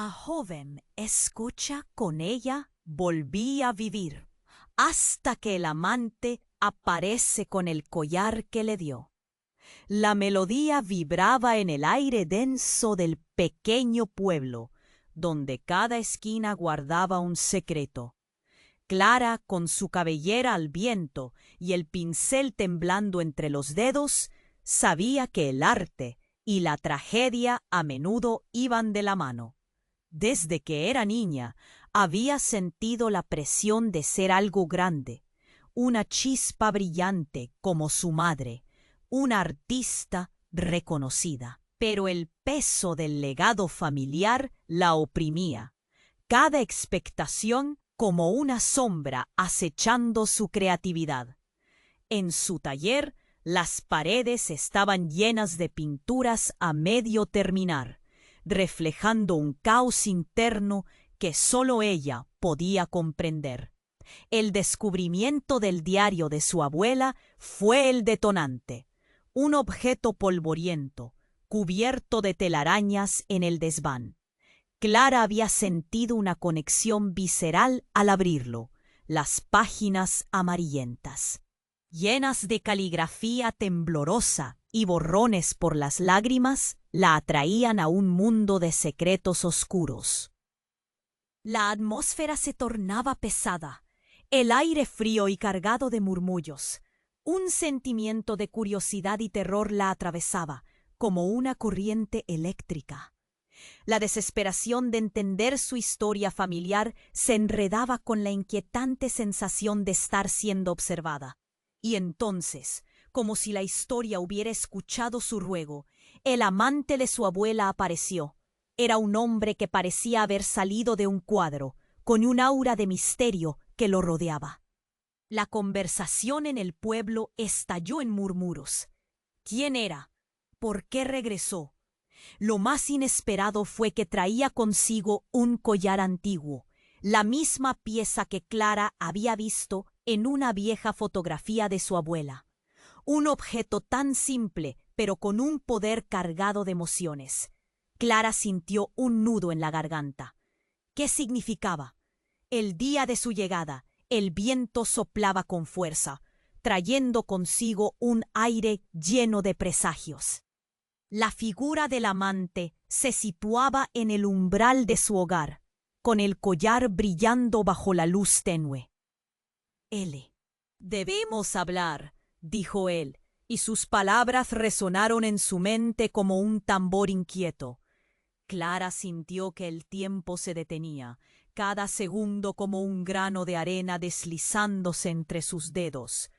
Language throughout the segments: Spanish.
A joven escucha con ella volví a vivir, hasta que el amante aparece con el collar que le dio. La melodía vibraba en el aire denso del pequeño pueblo, donde cada esquina guardaba un secreto. Clara, con su cabellera al viento y el pincel temblando entre los dedos, sabía que el arte y la tragedia a menudo iban de la mano. Desde que era niña, había sentido la presión de ser algo grande, una chispa brillante como su madre, una artista reconocida. Pero el peso del legado familiar la oprimía, cada expectación como una sombra acechando su creatividad. En su taller, las paredes estaban llenas de pinturas a medio terminar, reflejando un caos interno que sólo ella podía comprender. El descubrimiento del diario de su abuela fue el detonante. Un objeto polvoriento, cubierto de telarañas en el desván. Clara había sentido una conexión visceral al abrirlo, las páginas amarillentas, llenas de caligrafía temblorosa y borrones por las lágrimas, la atraían a un mundo de secretos oscuros. La atmósfera se tornaba pesada, el aire frío y cargado de murmullos. Un sentimiento de curiosidad y terror la atravesaba, como una corriente eléctrica. La desesperación de entender su historia familiar se enredaba con la inquietante sensación de estar siendo observada. Y entonces, como si la historia hubiera escuchado su ruego, el amante de su abuela apareció. Era un hombre que parecía haber salido de un cuadro, con un aura de misterio que lo rodeaba. La conversación en el pueblo estalló en murmuros. ¿Quién era? ¿Por qué regresó? Lo más inesperado fue que traía consigo un collar antiguo, la misma pieza que Clara había visto en una vieja fotografía de su abuela. Un objeto tan simple, pero con un poder cargado de emociones. Clara sintió un nudo en la garganta. ¿Qué significaba? El día de su llegada, el viento soplaba con fuerza, trayendo consigo un aire lleno de presagios. La figura del amante se situaba en el umbral de su hogar, con el collar brillando bajo la luz tenue. «L. Debemos hablar», dijo él, y sus palabras resonaron en su mente como un tambor inquieto. Clara sintió que el tiempo se detenía, cada segundo como un grano de arena deslizándose entre sus dedos.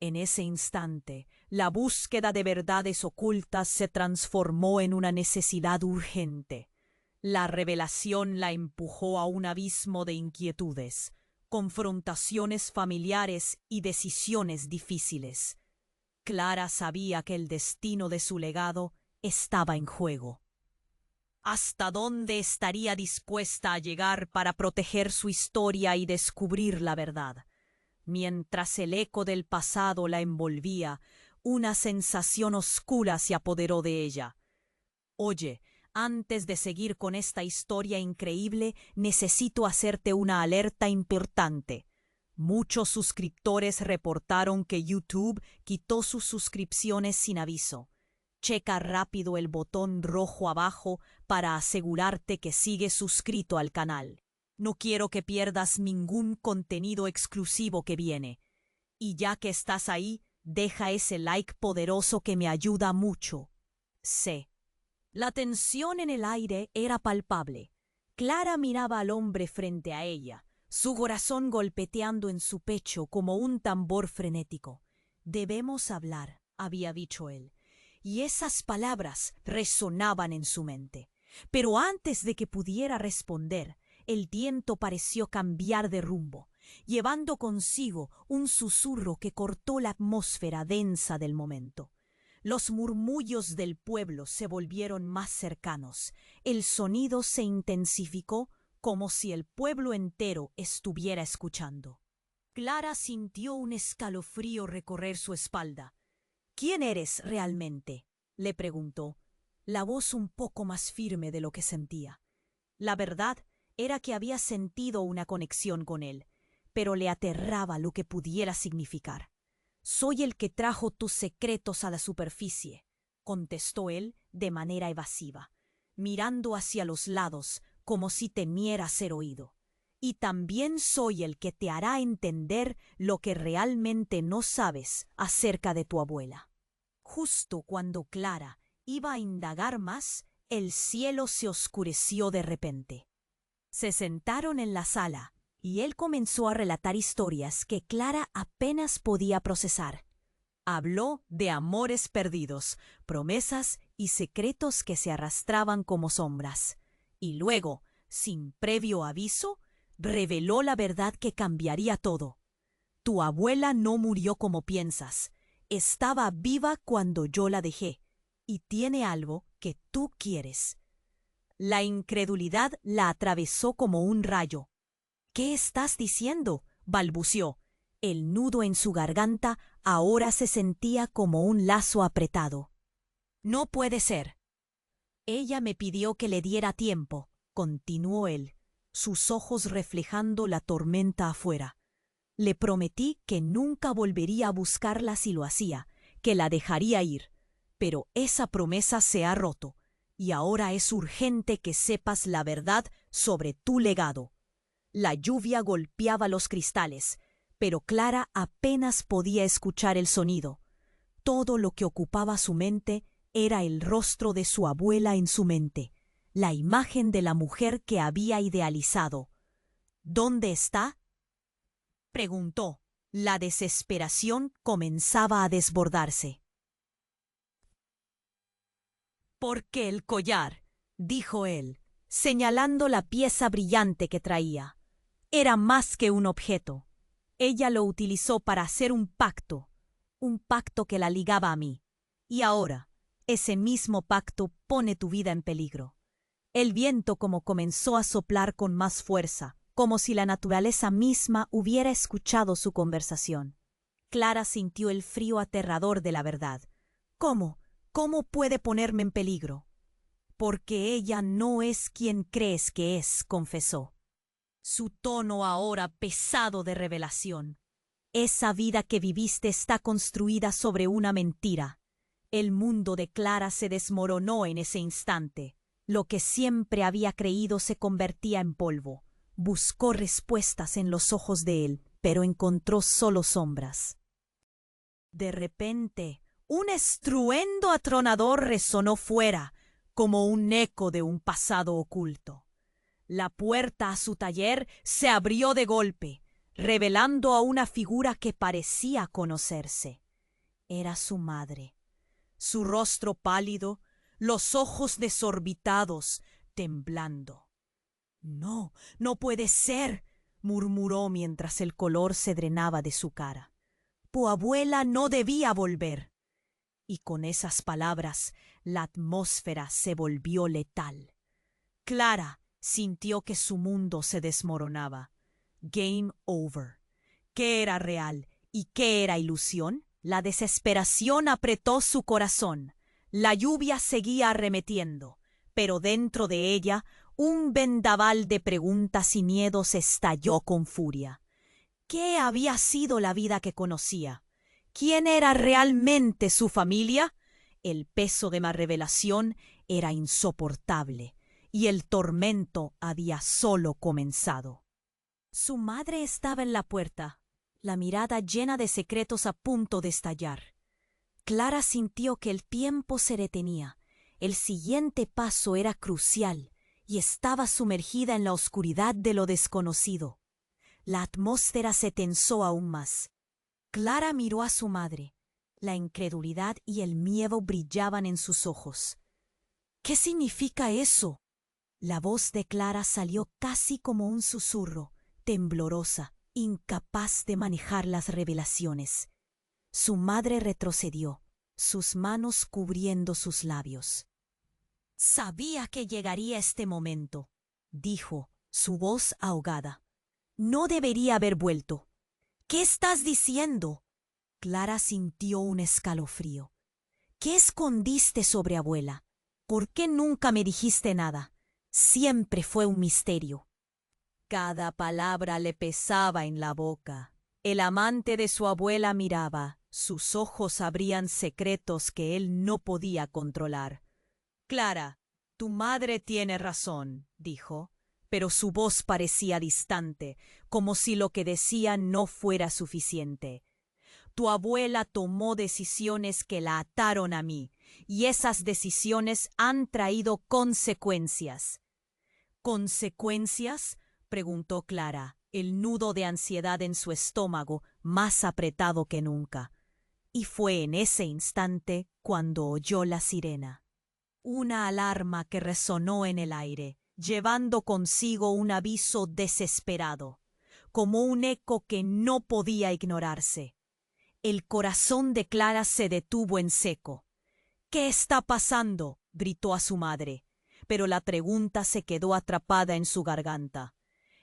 En ese instante, la búsqueda de verdades ocultas se transformó en una necesidad urgente. La revelación la empujó a un abismo de inquietudes, confrontaciones familiares y decisiones difíciles. Clara sabía que el destino de su legado estaba en juego. ¿Hasta dónde estaría dispuesta a llegar para proteger su historia y descubrir la verdad? Mientras el eco del pasado la envolvía, una sensación oscura se apoderó de ella. «Oye, antes de seguir con esta historia increíble, necesito hacerte una alerta importante». Muchos suscriptores reportaron que YouTube quitó sus suscripciones sin aviso. Checa rápido el botón rojo abajo para asegurarte que sigues suscrito al canal. No quiero que pierdas ningún contenido exclusivo que viene. Y ya que estás ahí, deja ese like poderoso que me ayuda mucho. C. La tensión en el aire era palpable. Clara miraba al hombre frente a ella, su corazón golpeteando en su pecho como un tambor frenético. «Debemos hablar», había dicho él, y esas palabras resonaban en su mente. Pero antes de que pudiera responder, el viento pareció cambiar de rumbo, llevando consigo un susurro que cortó la atmósfera densa del momento. Los murmullos del pueblo se volvieron más cercanos. El sonido se intensificó como si el pueblo entero estuviera escuchando. Clara sintió un escalofrío recorrer su espalda. «¿Quién eres realmente?», le preguntó, la voz un poco más firme de lo que sentía. La verdad era que había sentido una conexión con él, pero le aterraba lo que pudiera significar. «Soy el que trajo tus secretos a la superficie», contestó él de manera evasiva, mirando hacia los lados como si temiera ser oído. «Y también soy el que te hará entender lo que realmente no sabes acerca de tu abuela». Justo cuando Clara iba a indagar más, el cielo se oscureció de repente. Se sentaron en la sala y él comenzó a relatar historias que Clara apenas podía procesar. Habló de amores perdidos, promesas y secretos que se arrastraban como sombras. Y luego, sin previo aviso, reveló la verdad que cambiaría todo. «Tu abuela no murió como piensas. Estaba viva cuando yo la dejé, y tiene algo que tú quieres». La incredulidad la atravesó como un rayo. «¿Qué estás diciendo?», balbució. El nudo en su garganta ahora se sentía como un lazo apretado. «No puede ser». «Ella me pidió que le diera tiempo», continuó él, sus ojos reflejando la tormenta afuera. «Le prometí que nunca volvería a buscarla si lo hacía, que la dejaría ir. Pero esa promesa se ha roto, y ahora es urgente que sepas la verdad sobre tu legado». La lluvia golpeaba los cristales, pero Clara apenas podía escuchar el sonido. Todo lo que ocupaba su mente era el rostro de su abuela en su mente, la imagen de la mujer que había idealizado. «¿Dónde está?», preguntó. La desesperación comenzaba a desbordarse. «¿Por qué el collar?», dijo él, señalando la pieza brillante que traía. Era más que un objeto. Ella lo utilizó para hacer un pacto que la ligaba a mí. Y ahora, ese mismo pacto pone tu vida en peligro. El viento comenzó a soplar con más fuerza, como si la naturaleza misma hubiera escuchado su conversación. Clara sintió el frío aterrador de la verdad. «¿Cómo? ¿Cómo puede ponerme en peligro?». «Porque ella no es quien crees que es», confesó. Su tono ahora pesado de revelación. «Esa vida que viviste está construida sobre una mentira». El mundo de Clara se desmoronó en ese instante. Lo que siempre había creído se convertía en polvo. Buscó respuestas en los ojos de él, pero encontró solo sombras. De repente, un estruendo atronador resonó fuera, como un eco de un pasado oculto. La puerta a su taller se abrió de golpe, revelando a una figura que parecía conocerse. Era su madre. Su rostro pálido, los ojos desorbitados, temblando. «No, no puede ser», murmuró mientras el color se drenaba de su cara. «Tu abuela no debía volver». Y con esas palabras, la atmósfera se volvió letal. Clara sintió que su mundo se desmoronaba. Game over. ¿Qué era real y qué era ilusión? La desesperación apretó su corazón. La lluvia seguía arremetiendo, pero dentro de ella un vendaval de preguntas y miedos estalló con furia. ¿Qué había sido la vida que conocía? ¿Quién era realmente su familia? El peso de la revelación era insoportable, y el tormento había solo comenzado. Su madre estaba en la puerta, la mirada llena de secretos a punto de estallar. Clara sintió que el tiempo se detenía. El siguiente paso era crucial y estaba sumergida en la oscuridad de lo desconocido. La atmósfera se tensó aún más. Clara miró a su madre. La incredulidad y el miedo brillaban en sus ojos. «¿Qué significa eso?». La voz de Clara salió casi como un susurro, temblorosa, incapaz de manejar las revelaciones. Su madre retrocedió, sus manos cubriendo sus labios. «Sabía que llegaría este momento», dijo, su voz ahogada. «No debería haber vuelto». «¿Qué estás diciendo?». Clara sintió un escalofrío. «¿Qué escondiste sobre abuela? ¿Por qué nunca me dijiste nada? siempre fue un misterio. Cada palabra le pesaba en la boca. El amante de su abuela miraba, sus ojos abrían secretos que él no podía controlar. Clara, tu madre tiene razón, dijo, pero su voz parecía distante, como si lo que decía no fuera suficiente. Tu abuela tomó decisiones que la ataron a mí, y esas decisiones han traído consecuencias. ¿Consecuencias?, preguntó Clara, el nudo de ansiedad en su estómago más apretado que nunca. Y fue en ese instante cuando oyó la sirena. Una alarma que resonó en el aire, llevando consigo un aviso desesperado, como un eco que no podía ignorarse. El corazón de Clara se detuvo en seco. «¿Qué está pasando?», gritó a su madre, pero la pregunta se quedó atrapada en su garganta.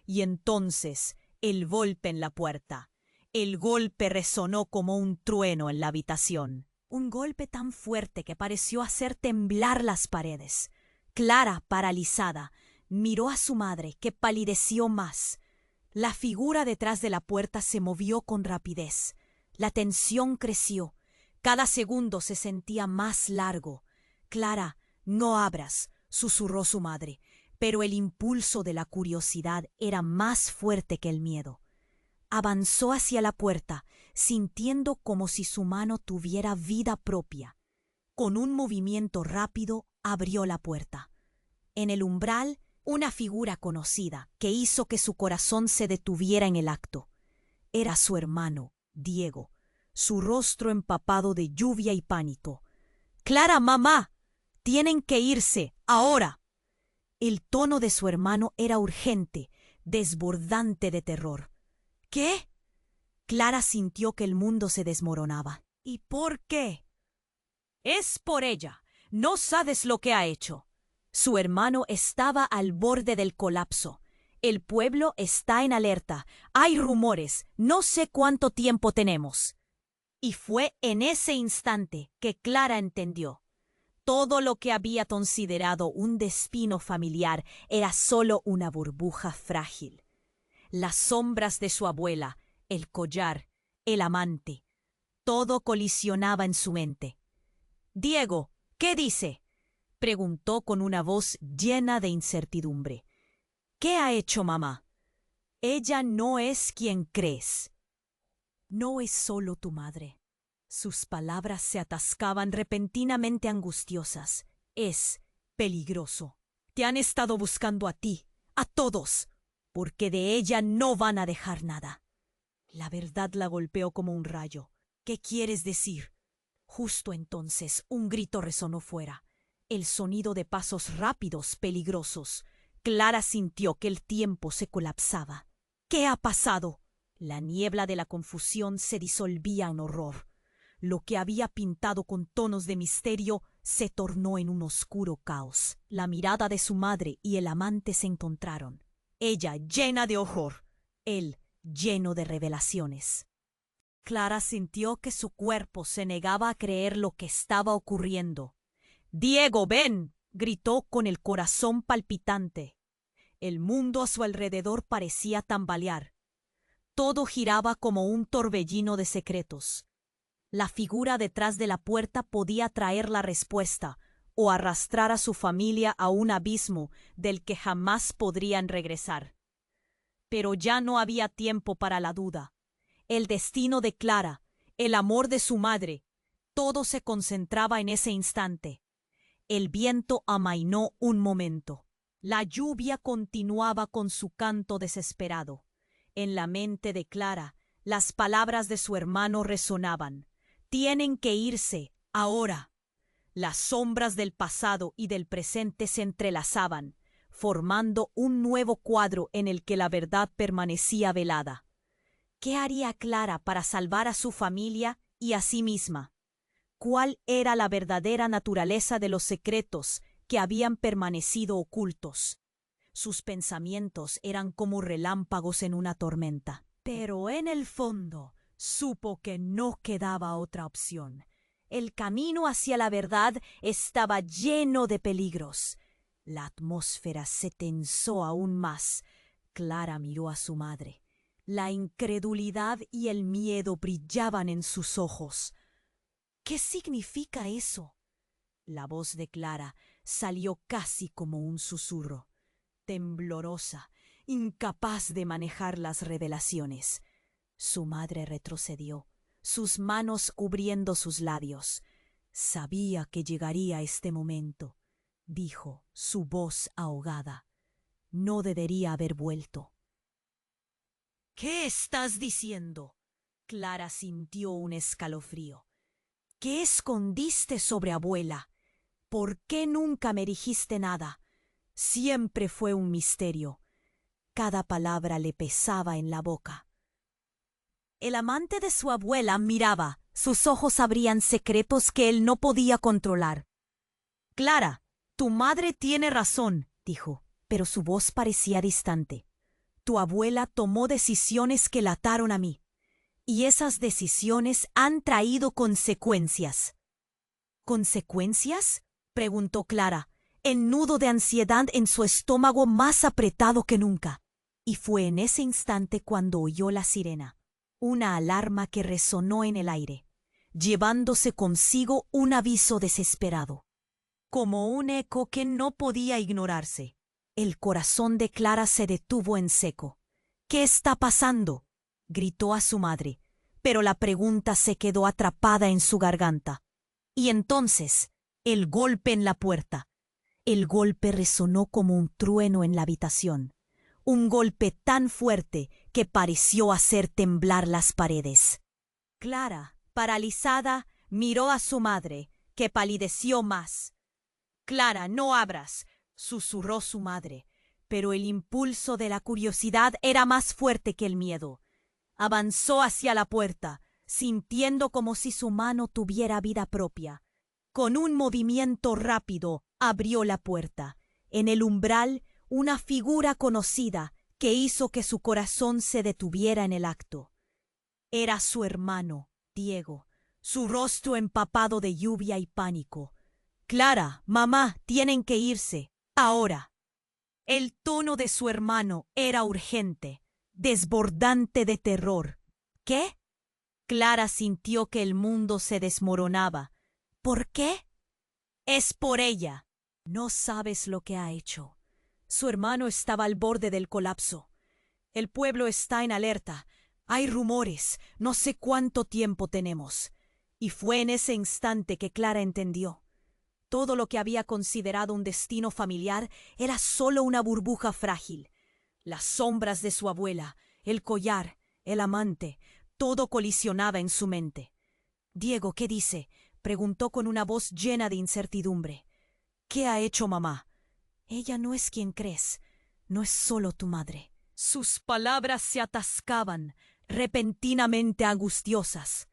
Y entonces el golpe en la puerta. El golpe resonó como un trueno en la habitación. Un golpe tan fuerte que pareció hacer temblar las paredes. Clara, paralizada, miró a su madre, que palideció más. La figura detrás de la puerta se movió con rapidez. La tensión creció. Cada segundo se sentía más largo. «Clara, no abras», susurró su madre, pero el impulso de la curiosidad era más fuerte que el miedo. Avanzó hacia la puerta, sintiendo como si su mano tuviera vida propia. Con un movimiento rápido abrió la puerta. En el umbral, una figura conocida que hizo que su corazón se detuviera en el acto. Era su hermano, Diego, su rostro empapado de lluvia y pánico. «Clara, mamá, tienen que irse, ahora». El tono de su hermano era urgente, desbordante de terror. «¿Qué?». Clara sintió que el mundo se desmoronaba. «¿Y por qué?». «Es por ella. No sabes lo que ha hecho». Su hermano estaba al borde del colapso. «El pueblo está en alerta. Hay rumores. No sé cuánto tiempo tenemos». Y fue en ese instante que Clara entendió. Todo lo que había considerado un destino familiar era solo una burbuja frágil. Las sombras de su abuela, el collar, el amante, todo colisionaba en su mente. «Diego, ¿qué dice?», preguntó con una voz llena de incertidumbre. «¿Qué ha hecho mamá?». «Ella no es quien crees». «No es solo tu madre». Sus palabras se atascaban repentinamente angustiosas. «Es peligroso. Te han estado buscando a ti, a todos, porque de ella no van a dejar nada». La verdad la golpeó como un rayo. «¿Qué quieres decir?». Justo entonces un grito resonó fuera. El sonido de pasos rápidos, peligrosos. Clara sintió que el tiempo se colapsaba. «¿Qué ha pasado?». La niebla de la confusión se disolvía en horror. Lo que había pintado con tonos de misterio se tornó en un oscuro caos. La mirada de su madre y el amante se encontraron. Ella llena de horror, él lleno de revelaciones. Clara sintió que su cuerpo se negaba a creer lo que estaba ocurriendo. «Diego, ven», gritó con el corazón palpitante. El mundo a su alrededor parecía tambalear. Todo giraba como un torbellino de secretos. La figura detrás de la puerta podía traer la respuesta o arrastrar a su familia a un abismo del que jamás podrían regresar. Pero ya no había tiempo para la duda. El destino de Clara, el amor de su madre, todo se concentraba en ese instante. El viento amainó un momento. La lluvia continuaba con su canto desesperado. En la mente de Clara, las palabras de su hermano resonaban. «Tienen que irse, ahora». Las sombras del pasado y del presente se entrelazaban, formando un nuevo cuadro en el que la verdad permanecía velada. ¿Qué haría Clara para salvar a su familia y a sí misma? ¿Cuál era la verdadera naturaleza de los secretos que habían permanecido ocultos? Sus pensamientos eran como relámpagos en una tormenta. Pero en el fondo supo que no quedaba otra opción. El camino hacia la verdad estaba lleno de peligros. La atmósfera se tensó aún más. Clara miró a su madre. La incredulidad y el miedo brillaban en sus ojos. ¿Qué significa eso? La voz de Clara salió casi como un susurro, temblorosa, incapaz de manejar las revelaciones. Su madre retrocedió, sus manos cubriendo sus labios. Sabía que llegaría este momento, dijo, su voz ahogada. No debería haber vuelto. ¿Qué estás diciendo? Clara sintió un escalofrío. ¿Qué escondiste sobre abuela? ¿Por qué nunca me dijiste nada? Siempre fue un misterio. Cada palabra le pesaba en la boca. El amante de su abuela miraba. Sus ojos abrían secretos que él no podía controlar. Clara, tu madre tiene razón, dijo, pero su voz parecía distante. Tu abuela tomó decisiones que la ataron a mí, y esas decisiones han traído consecuencias. ¿Consecuencias? Preguntó Clara, el nudo de ansiedad en su estómago más apretado que nunca. Y fue en ese instante cuando oyó la sirena, una alarma que resonó en el aire, llevándose consigo un aviso desesperado. Como un eco que no podía ignorarse, el corazón de Clara se detuvo en seco. ¿Qué está pasando?, gritó a su madre, pero la pregunta se quedó atrapada en su garganta. Y entonces, el golpe en la puerta. El golpe resonó como un trueno en la habitación, un golpe tan fuerte que pareció hacer temblar las paredes. Clara, paralizada, miró a su madre, que palideció más. «Clara, no abras», susurró su madre, pero el impulso de la curiosidad era más fuerte que el miedo. Avanzó hacia la puerta, sintiendo como si su mano tuviera vida propia. Con un movimiento rápido abrió la puerta. En el umbral, una figura conocida que hizo que su corazón se detuviera en el acto. Era su hermano, Diego, su rostro empapado de lluvia y pánico. «Clara, mamá, tienen que irse, ahora». El tono de su hermano era urgente, desbordante de terror. ¿Qué? Clara sintió que el mundo se desmoronaba. ¿Por qué? Es por ella. No sabes lo que ha hecho. Su hermano estaba al borde del colapso. El pueblo está en alerta. Hay rumores. No sé cuánto tiempo tenemos. Y fue en ese instante que Clara entendió. Todo lo que había considerado un destino familiar era solo una burbuja frágil. Las sombras de su abuela, el collar, el amante, todo colisionaba en su mente. «Diego, ¿qué dice?», preguntó con una voz llena de incertidumbre. «¿Qué ha hecho mamá?». «Ella no es quien crees. No es solo tu madre». Sus palabras se atascaban, repentinamente angustiosas.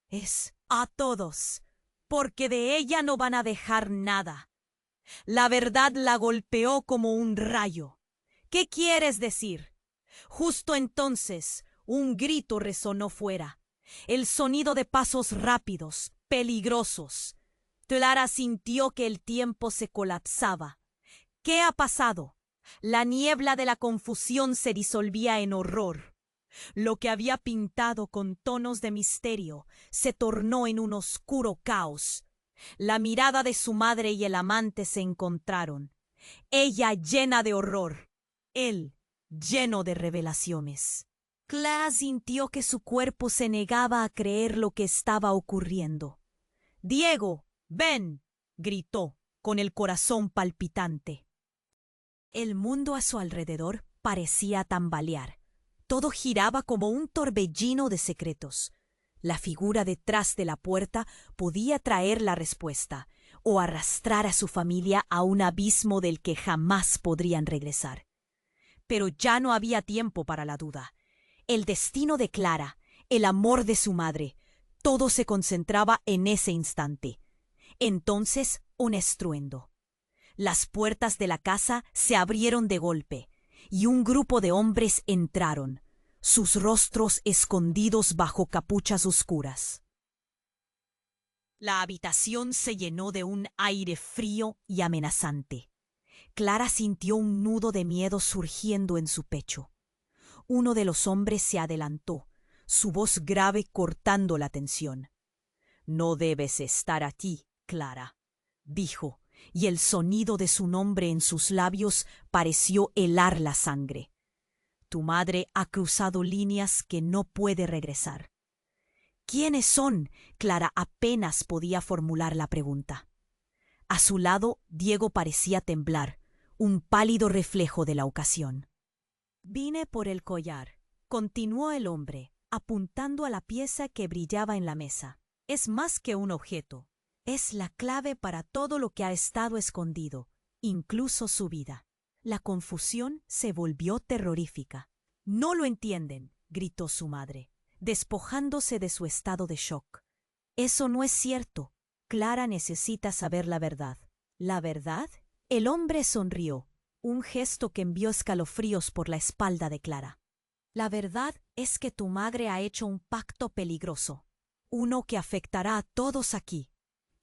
«Es a todos, porque de ella no van a dejar nada». La verdad la golpeó como un rayo. «¿Qué quieres decir?». Justo entonces, un grito resonó fuera. El sonido de pasos rápidos, peligrosos. Clara sintió que el tiempo se colapsaba. ¿Qué ha pasado? La niebla de la confusión se disolvía en horror. Lo que había pintado con tonos de misterio se tornó en un oscuro caos. La mirada de su madre y el amante se encontraron. Ella llena de horror, él lleno de revelaciones. Clara sintió que su cuerpo se negaba a creer lo que estaba ocurriendo. «Diego, ven», gritó, con el corazón palpitante. El mundo a su alrededor parecía tambalear. Todo giraba como un torbellino de secretos. La figura detrás de la puerta podía traer la respuesta o arrastrar a su familia a un abismo del que jamás podrían regresar. Pero ya no había tiempo para la duda. El destino de Clara, el amor de su madre, todo se concentraba en ese instante. Entonces, un estruendo. Las puertas de la casa se abrieron de golpe, y un grupo de hombres entraron, sus rostros escondidos bajo capuchas oscuras. La habitación se llenó de un aire frío y amenazante. Clara sintió un nudo de miedo surgiendo en su pecho. Uno de los hombres se adelantó, su voz grave cortando la tensión. «No debes estar aquí, Clara», dijo, y el sonido de su nombre en sus labios pareció helar la sangre. «Tu madre ha cruzado líneas que no puede regresar». «¿Quiénes son?», Clara apenas podía formular la pregunta. A su lado, Diego parecía temblar, un pálido reflejo de la ocasión. «Vine por el collar», continuó el hombre, apuntando a la pieza que brillaba en la mesa. «Es más que un objeto. Es la clave para todo lo que ha estado escondido, incluso su vida». La confusión se volvió terrorífica. «No lo entienden», gritó su madre, despojándose de su estado de shock. «Eso no es cierto. Clara necesita saber la verdad». «¿La verdad?». El hombre sonrió, un gesto que envió escalofríos por la espalda de Clara. «La verdad es que tu madre ha hecho un pacto peligroso, uno que afectará a todos aquí.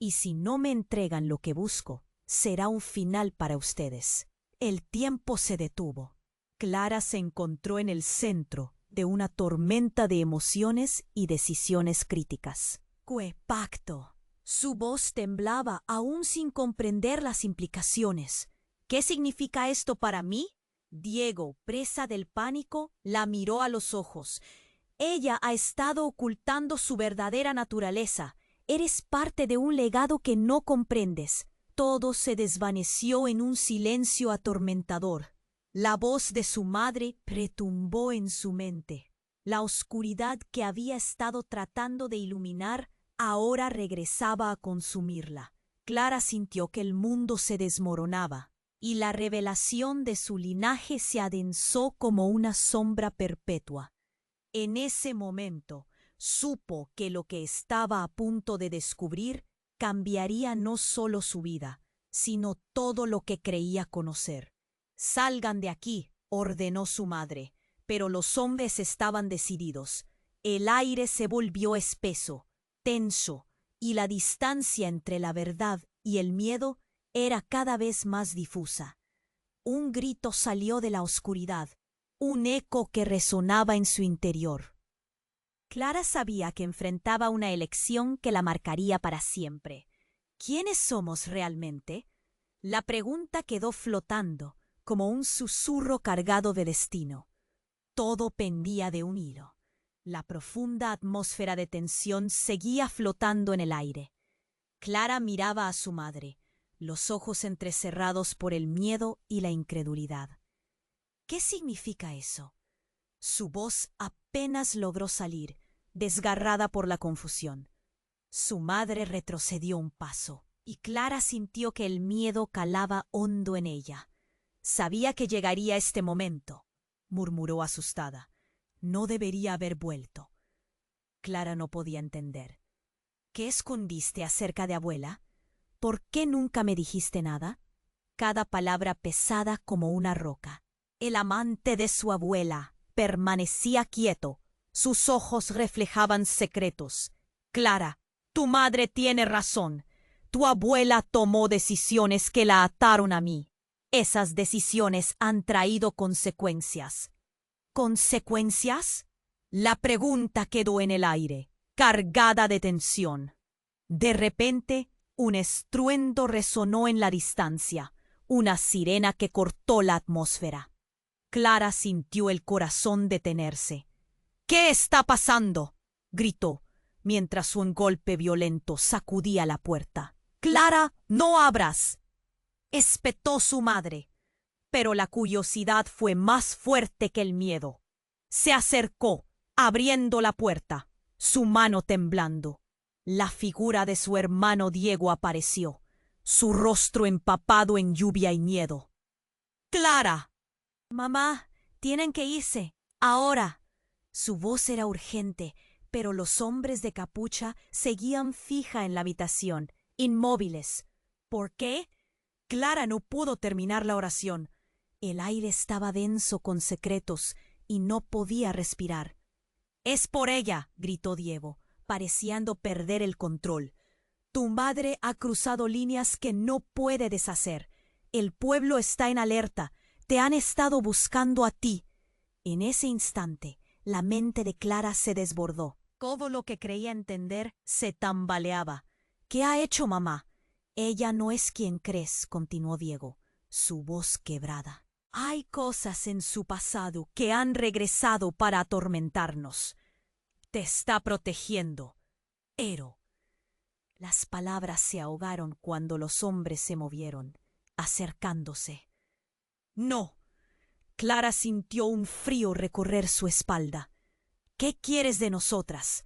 Y si no me entregan lo que busco, será un final para ustedes». El tiempo se detuvo. Clara se encontró en el centro de una tormenta de emociones y decisiones críticas. «¿Qué pacto?». Su voz temblaba aún sin comprender las implicaciones. «¿Qué significa esto para mí?». Diego, presa del pánico, la miró a los ojos. «Ella ha estado ocultando su verdadera naturaleza. Eres parte de un legado que no comprendes». Todo se desvaneció en un silencio atormentador. La voz de su madre retumbó en su mente. La oscuridad que había estado tratando de iluminar ahora regresaba a consumirla. Clara sintió que el mundo se desmoronaba, y la revelación de su linaje se adensó como una sombra perpetua. En ese momento, supo que lo que estaba a punto de descubrir cambiaría no solo su vida, sino todo lo que creía conocer. «Salgan de aquí», ordenó su madre, pero los hombres estaban decididos. El aire se volvió espeso, tenso, y la distancia entre la verdad y el miedo era cada vez más difusa. Un grito salió de la oscuridad, un eco que resonaba en su interior. Clara sabía que enfrentaba una elección que la marcaría para siempre. ¿Quiénes somos realmente? La pregunta quedó flotando, como un susurro cargado de destino. Todo pendía de un hilo. La profunda atmósfera de tensión seguía flotando en el aire. Clara miraba a su madre, los ojos entrecerrados por el miedo y la incredulidad. ¿Qué significa eso? Su voz apenas logró salir, desgarrada por la confusión. Su madre retrocedió un paso, y Clara sintió que el miedo calaba hondo en ella. «Sabía que llegaría este momento», murmuró asustada. «No debería haber vuelto». Clara no podía entender. «¿Qué escondiste acerca de abuela? ¿Por qué nunca me dijiste nada?». Cada palabra pesada como una roca. El amante de su abuela permanecía quieto. Sus ojos reflejaban secretos. «Clara, tu madre tiene razón. Tu abuela tomó decisiones que la ataron a mí. Esas decisiones han traído consecuencias». ¿Consecuencias? La pregunta quedó en el aire, cargada de tensión. De repente, un estruendo resonó en la distancia, una sirena que cortó la atmósfera. Clara sintió el corazón detenerse. «¿Qué está pasando?», gritó, mientras un golpe violento sacudía la puerta. «Clara, no abras», espetó su madre, pero la curiosidad fue más fuerte que el miedo. Se acercó, abriendo la puerta, su mano temblando. La figura de su hermano Diego apareció, su rostro empapado en lluvia y miedo. «Clara». «Mamá, tienen que irse, ahora». Su voz era urgente, pero los hombres de capucha seguían fija en la habitación, inmóviles. ¿Por qué? Clara no pudo terminar la oración. El aire estaba denso con secretos y no podía respirar. «Es por ella», gritó Diego, pareciendo perder el control. «Tu madre ha cruzado líneas que no puede deshacer. El pueblo está en alerta. Te han estado buscando a ti. En ese instante, la mente de Clara se desbordó. Todo lo que creía entender se tambaleaba. ¿Qué ha hecho mamá? Ella no es quien crees, continuó Diego, su voz quebrada. Hay cosas en su pasado que han regresado para atormentarnos. Te está protegiendo, Ero. Las palabras se ahogaron cuando los hombres se movieron, acercándose. No. Clara sintió un frío recorrer su espalda. ¿Qué quieres de nosotras?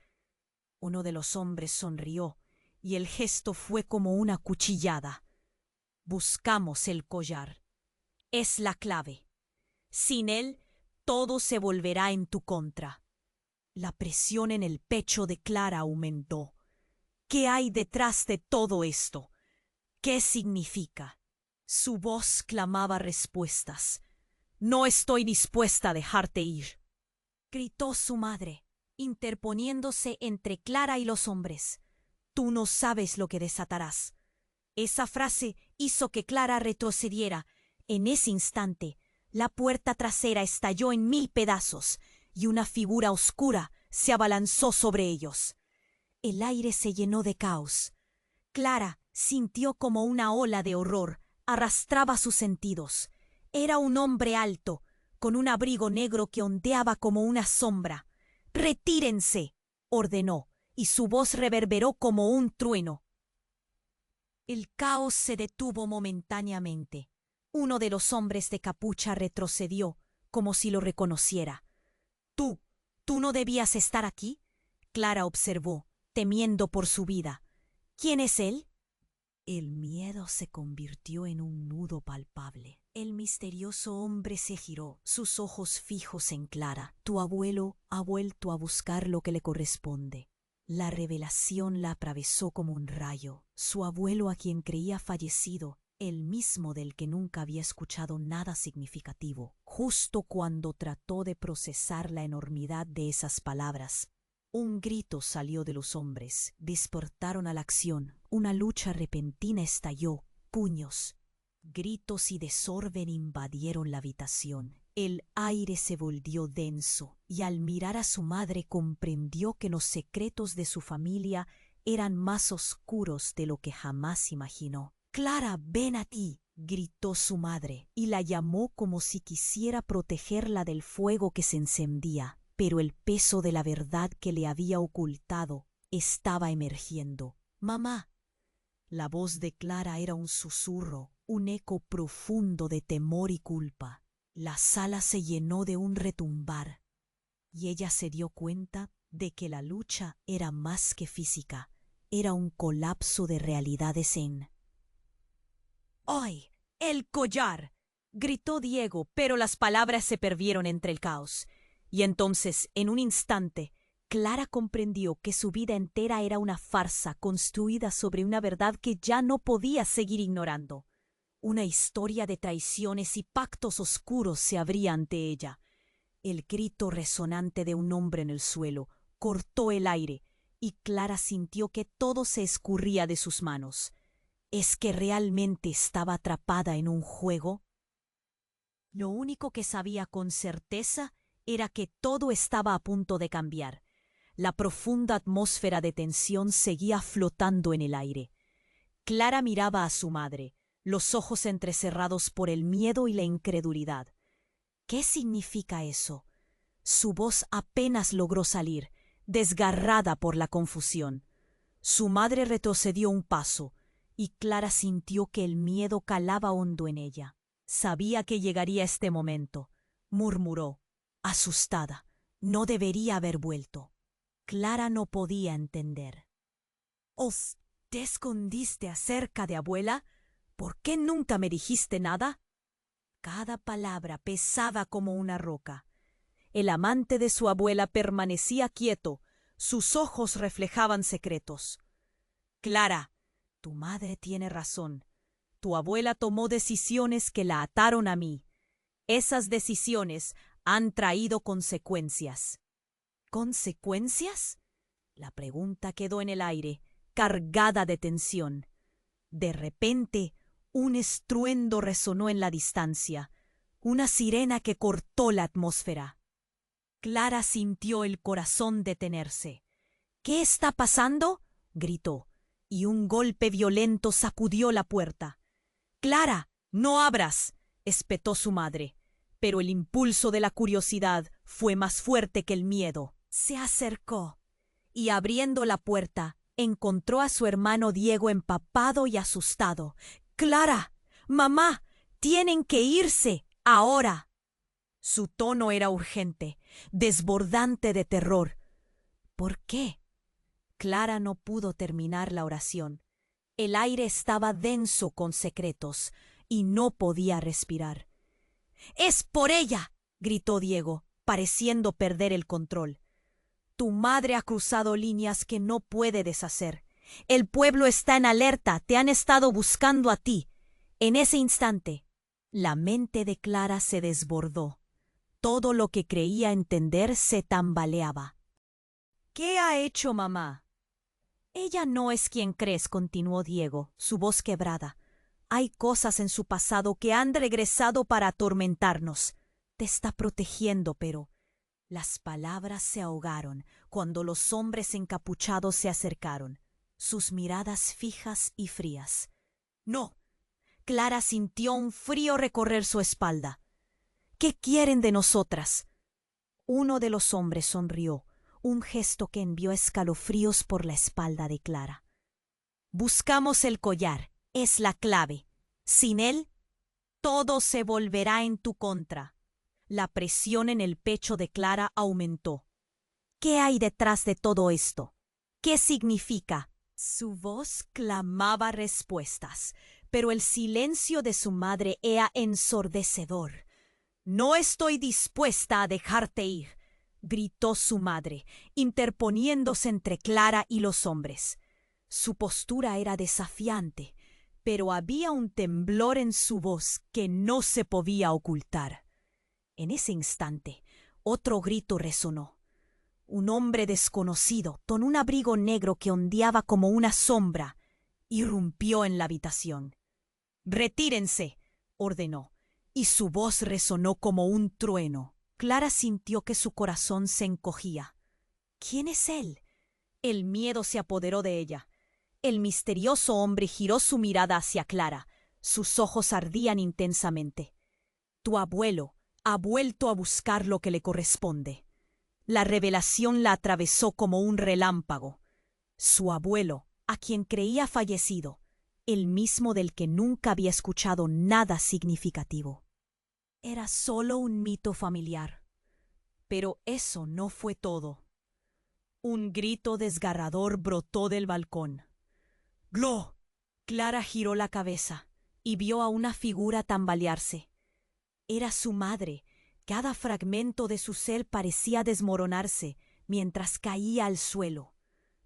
Uno de los hombres sonrió, y el gesto fue como una cuchillada. Buscamos el collar. Es la clave. Sin él, todo se volverá en tu contra. La presión en el pecho de Clara aumentó. ¿Qué hay detrás de todo esto? ¿Qué significa? Su voz clamaba respuestas. No estoy dispuesta a dejarte ir, gritó su madre, interponiéndose entre Clara y los hombres. Tú no sabes lo que desatarás. Esa frase hizo que Clara retrocediera. En ese instante, la puerta trasera estalló en 1000 pedazos y una figura oscura se abalanzó sobre ellos. El aire se llenó de caos. Clara sintió como una ola de horror arrastraba sus sentidos. Era un hombre alto, con un abrigo negro que ondeaba como una sombra. «¡Retírense!», ordenó, y su voz reverberó como un trueno. El caos se detuvo momentáneamente. Uno de los hombres de capucha retrocedió, como si lo reconociera. ¿Tú no debías estar aquí?», Clara observó, temiendo por su vida. «¿Quién es él?». El miedo se convirtió en un nudo palpable. El misterioso hombre se giró, sus ojos fijos en Clara. «Tu abuelo ha vuelto a buscar lo que le corresponde». La revelación la atravesó como un rayo. Su abuelo, a quien creía fallecido, el mismo del que nunca había escuchado nada significativo. Justo cuando trató de procesar la enormidad de esas palabras, un grito salió de los hombres. Despertaron a la acción. Una lucha repentina estalló. Puños, gritos y desorden invadieron la habitación. El aire se volvió denso y al mirar a su madre comprendió que los secretos de su familia eran más oscuros de lo que jamás imaginó. «Clara, ven aquí», gritó su madre y la llamó como si quisiera protegerla del fuego que se encendía. Pero el peso de la verdad que le había ocultado estaba emergiendo. «Mamá». La voz de Clara era un susurro, un eco profundo de temor y culpa. La sala se llenó de un retumbar, y ella se dio cuenta de que la lucha era más que física, era un colapso de realidades en... «¡Ay! ¡El collar!», gritó Diego, pero las palabras se perdieron entre el caos. Y entonces, en un instante, Clara comprendió que su vida entera era una farsa construida sobre una verdad que ya no podía seguir ignorando. Una historia de traiciones y pactos oscuros se abría ante ella. El grito resonante de un hombre en el suelo cortó el aire y Clara sintió que todo se escurría de sus manos. ¿Es que realmente estaba atrapada en un juego? Lo único que sabía con certeza era que todo estaba a punto de cambiar. La profunda atmósfera de tensión seguía flotando en el aire. Clara miraba a su madre, los ojos entrecerrados por el miedo y la incredulidad. ¿Qué significa eso? Su voz apenas logró salir, desgarrada por la confusión. Su madre retrocedió un paso, y Clara sintió que el miedo calaba hondo en ella. Sabía que llegaría este momento. Murmuró, asustada. No debería haber vuelto. Clara no podía entender. «¿Os te escondiste acerca de abuela? ¿Por qué nunca me dijiste nada?». Cada palabra pesaba como una roca. El amante de su abuela permanecía quieto. Sus ojos reflejaban secretos. «Clara, tu madre tiene razón. Tu abuela tomó decisiones que la ataron a mí. Esas decisiones han traído consecuencias». «¿Consecuencias?». La pregunta quedó en el aire, cargada de tensión. De repente, Un estruendo resonó en la distancia, una sirena que cortó la atmósfera. Clara sintió el corazón detenerse. —¿Qué está pasando? —gritó, y un golpe violento sacudió la puerta. —Clara, no abras —espetó su madre. Pero el impulso de la curiosidad fue más fuerte que el miedo. Se acercó y, abriendo la puerta, encontró a su hermano Diego empapado y asustado. —Clara, mamá, tienen que irse ahora. Su tono era urgente, desbordante de terror. —¿Por qué? Clara no pudo terminar la oración. El aire estaba denso con secretos y no podía respirar. —¡Es por ella! —gritó Diego, pareciendo perder el control. Tu madre ha cruzado líneas que no puede deshacer. El pueblo está en alerta, te han estado buscando a ti. En ese instante, la mente de Clara se desbordó. Todo lo que creía entender se tambaleaba. —¿Qué ha hecho mamá? —Ella no es quien crees —continuó Diego, su voz quebrada. Hay cosas en su pasado que han regresado para atormentarnos. Te está protegiendo, pero... Las palabras se ahogaron cuando los hombres encapuchados se acercaron, sus miradas fijas y frías. —¡No! Clara sintió un frío recorrer su espalda. —¿Qué quieren de nosotras? Uno de los hombres sonrió, un gesto que envió escalofríos por la espalda de Clara. —Buscamos el collar, es la clave. Sin él, todo se volverá en tu contra. La presión en el pecho de Clara aumentó. —¿Qué hay detrás de todo esto? ¿Qué significa? Su voz clamaba respuestas, pero el silencio de su madre era ensordecedor. —No estoy dispuesta a dejarte ir —gritó su madre, interponiéndose entre Clara y los hombres. Su postura era desafiante, pero había un temblor en su voz que no se podía ocultar. En ese instante, otro grito resonó. Un hombre desconocido, con un abrigo negro que ondeaba como una sombra, irrumpió en la habitación. —¡Retírense! —ordenó, y su voz resonó como un trueno. Clara sintió que su corazón se encogía. ¿Quién es él? El miedo se apoderó de ella. El misterioso hombre giró su mirada hacia Clara. Sus ojos ardían intensamente. Tu abuelo ha vuelto a buscar lo que le corresponde. La revelación la atravesó como un relámpago. Su abuelo, a quien creía fallecido, el mismo del que nunca había escuchado nada significativo. Era solo un mito familiar. Pero eso no fue todo. Un grito desgarrador brotó del balcón. ¡Glo! Clara giró la cabeza y vio a una figura tambalearse. Era su madre. Cada fragmento de su ser parecía desmoronarse mientras caía al suelo,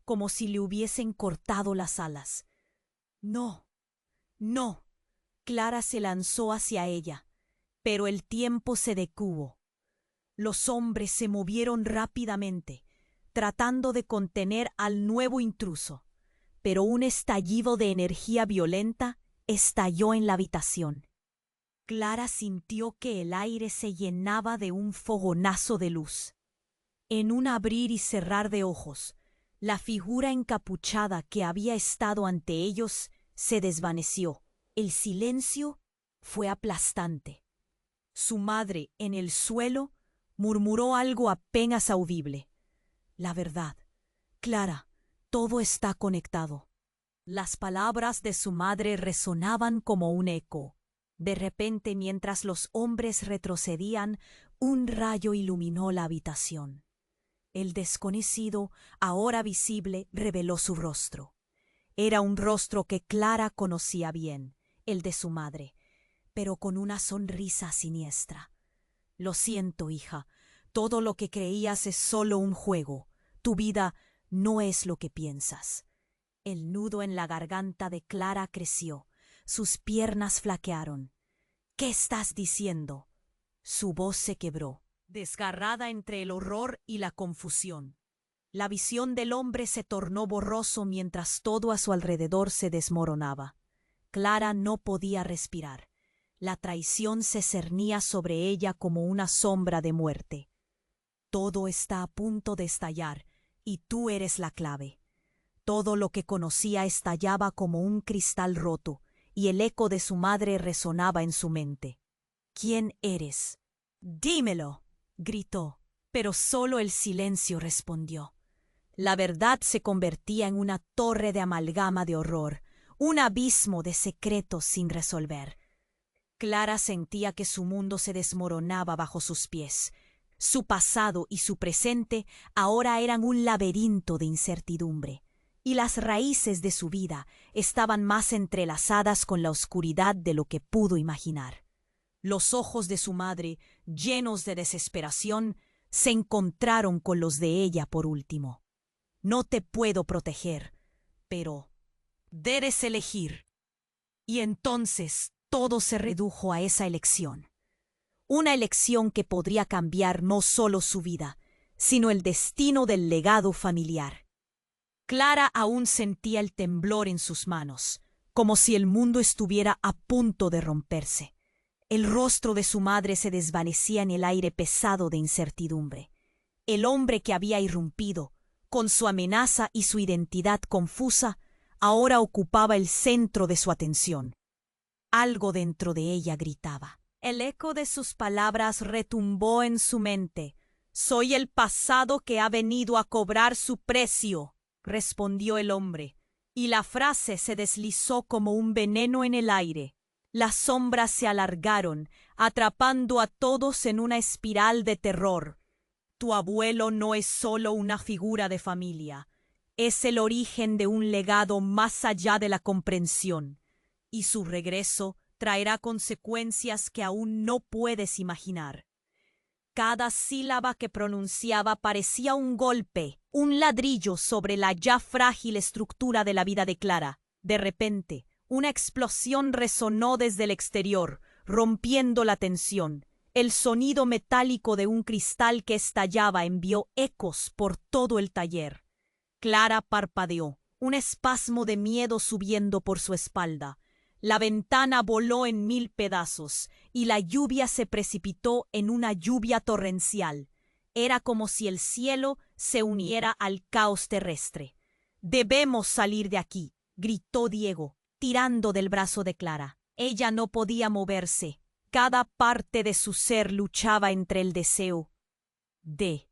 como si le hubiesen cortado las alas. ¡No! ¡No! Clara se lanzó hacia ella, pero el tiempo se detuvo. Los hombres se movieron rápidamente, tratando de contener al nuevo intruso, pero un estallido de energía violenta estalló en la habitación. Clara sintió que el aire se llenaba de un fogonazo de luz. En un abrir y cerrar de ojos, la figura encapuchada que había estado ante ellos se desvaneció. El silencio fue aplastante. Su madre, en el suelo, murmuró algo apenas audible. La verdad, Clara, todo está conectado. Las palabras de su madre resonaban como un eco. De repente, mientras los hombres retrocedían, un rayo iluminó la habitación. El desconocido, ahora visible, reveló su rostro. Era un rostro que Clara conocía bien, el de su madre, pero con una sonrisa siniestra. Lo siento, hija, todo lo que creías es solo un juego. Tu vida no es lo que piensas. El nudo en la garganta de Clara creció. Sus piernas flaquearon. ¿Qué estás diciendo? Su voz se quebró, desgarrada entre el horror y la confusión. La visión del hombre se tornó borroso mientras todo a su alrededor se desmoronaba. Clara no podía respirar. La traición se cernía sobre ella como una sombra de muerte. Todo está a punto de estallar, y tú eres la clave. Todo lo que conocía estallaba como un cristal roto, y el eco de su madre resonaba en su mente. ¿Quién eres? Dímelo, gritó, pero solo el silencio respondió. La verdad se convertía en una torre de amalgama de horror, un abismo de secretos sin resolver. Clara sentía que su mundo se desmoronaba bajo sus pies. Su pasado y su presente ahora eran un laberinto de incertidumbre, y las raíces de su vida estaban más entrelazadas con la oscuridad de lo que pudo imaginar. Los ojos de su madre, llenos de desesperación, se encontraron con los de ella por último. No te puedo proteger, pero debes elegir. Y entonces todo se redujo a esa elección. Una elección que podría cambiar no solo su vida, sino el destino del legado familiar. Clara aún sentía el temblor en sus manos, como si el mundo estuviera a punto de romperse. El rostro de su madre se desvanecía en el aire pesado de incertidumbre. El hombre que había irrumpido, con su amenaza y su identidad confusa, ahora ocupaba el centro de su atención. Algo dentro de ella gritaba. El eco de sus palabras retumbó en su mente. «Soy el pasado que ha venido a cobrar su precio», respondió el hombre, y la frase se deslizó como un veneno en el aire. Las sombras se alargaron, atrapando a todos en una espiral de terror. Tu abuelo no es solo una figura de familia, es el origen de un legado más allá de la comprensión, y su regreso traerá consecuencias que aún no puedes imaginar. Cada sílaba que pronunciaba parecía un golpe, un ladrillo sobre la ya frágil estructura de la vida de Clara. De repente, una explosión resonó desde el exterior, rompiendo la tensión. El sonido metálico de un cristal que estallaba envió ecos por todo el taller. Clara parpadeó, un espasmo de miedo subiendo por su espalda. La ventana voló en 1000 pedazos y la lluvia se precipitó en una lluvia torrencial. Era como si el cielo se uniera al caos terrestre. «Debemos salir de aquí», gritó Diego, tirando del brazo de Clara. Ella no podía moverse. Cada parte de su ser luchaba entre el deseo de...